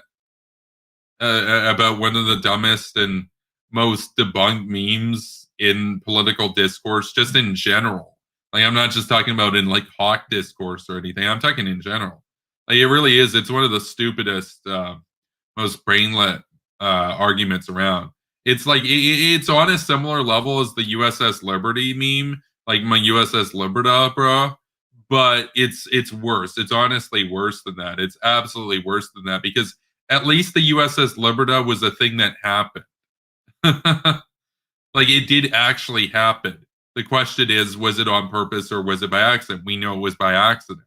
about one of the dumbest and most debunked memes in political discourse, just in general. Like, I'm not just talking about in like hawk discourse or anything. I'm talking in general. Like, it really is. It's one of the stupidest, most brainlet arguments around. It's like it's on a similar level as the USS Liberty meme, like my USS Liberta, bro. But it's worse. It's honestly worse than that. It's absolutely worse than that because at least the USS Liberta was a thing that happened. Like, it did actually happen. The question is, was it on purpose or was it by accident? We know it was by accident.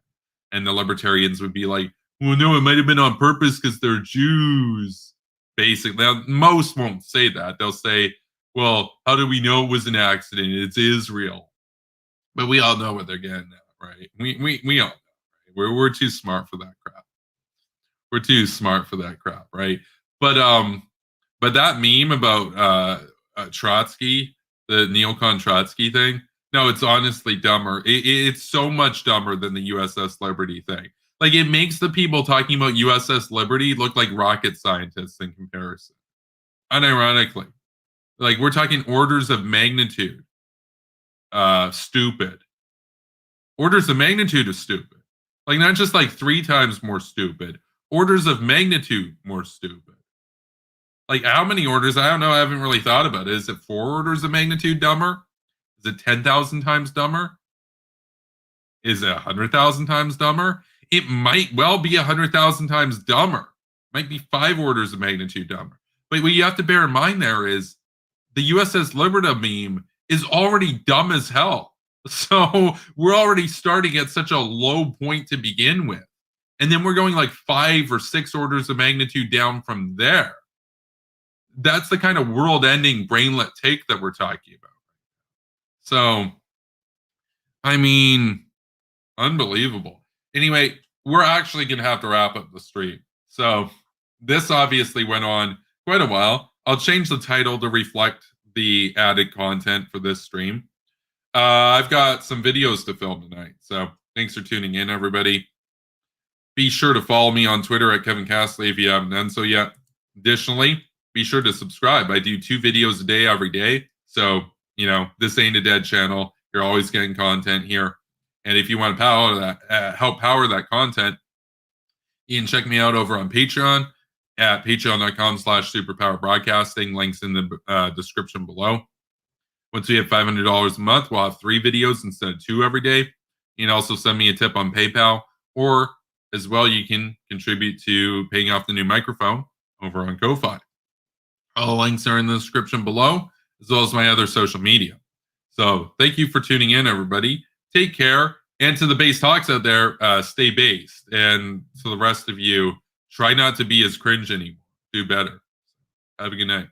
And the libertarians would be like, well, no, it might have been on purpose because they're Jews. Basically, now, most won't say that. They'll say, well, how do we know it was an accident? It's Israel. But we all know what they're getting at, right? We all know. Right? We're too smart for that crap. We're too smart for that crap, right? But that meme about Trotsky, the neocon Trotsky thing, no, it's honestly dumber. It's so much dumber than the USS Liberty thing. Like, it makes the people talking about USS Liberty look like rocket scientists in comparison. Unironically, like, we're talking orders of magnitude. Stupid. Orders of magnitude is stupid. Like, not just like 3 times more stupid. Orders of magnitude more stupid. Like, how many orders? I don't know. I haven't really thought about it. Is it 4 orders of magnitude dumber? Is it 10,000 times dumber? Is it 100,000 times dumber? It might well be 100,000 times dumber. It might be 5 orders of magnitude dumber. But what you have to bear in mind there is the USS Liberta meme is already dumb as hell. So we're already starting at such a low point to begin with. And then we're going like 5 or 6 orders of magnitude down from there. That's the kind of world-ending brainlet take that we're talking about. So, I mean, unbelievable. Anyway, we're actually going to have to wrap up the stream. So, this obviously went on quite a while. I'll change the title to reflect the added content for this stream. I've got some videos to film tonight. So, thanks for tuning in, everybody. Be sure to follow me on Twitter at Kevin Castley if you haven't done so yet. Additionally, be sure to subscribe. I do 2 videos a day every day. So, this ain't a dead channel. You're always getting content here. And if you want to power that, help power that content, you can check me out over on Patreon at patreon.com/superpowerbroadcasting. Links in the description below. Once we have $500 a month, we'll have 3 videos instead of 2 every day. You can also send me a tip on PayPal, or as well, you can contribute to paying off the new microphone over on Ko-Fi. All the links are in the description below, as well as my other social media. So thank you for tuning in, everybody. Take care. And to the base talks out there, stay based. And to the rest of you, try not to be as cringe anymore. Do better. Have a good night.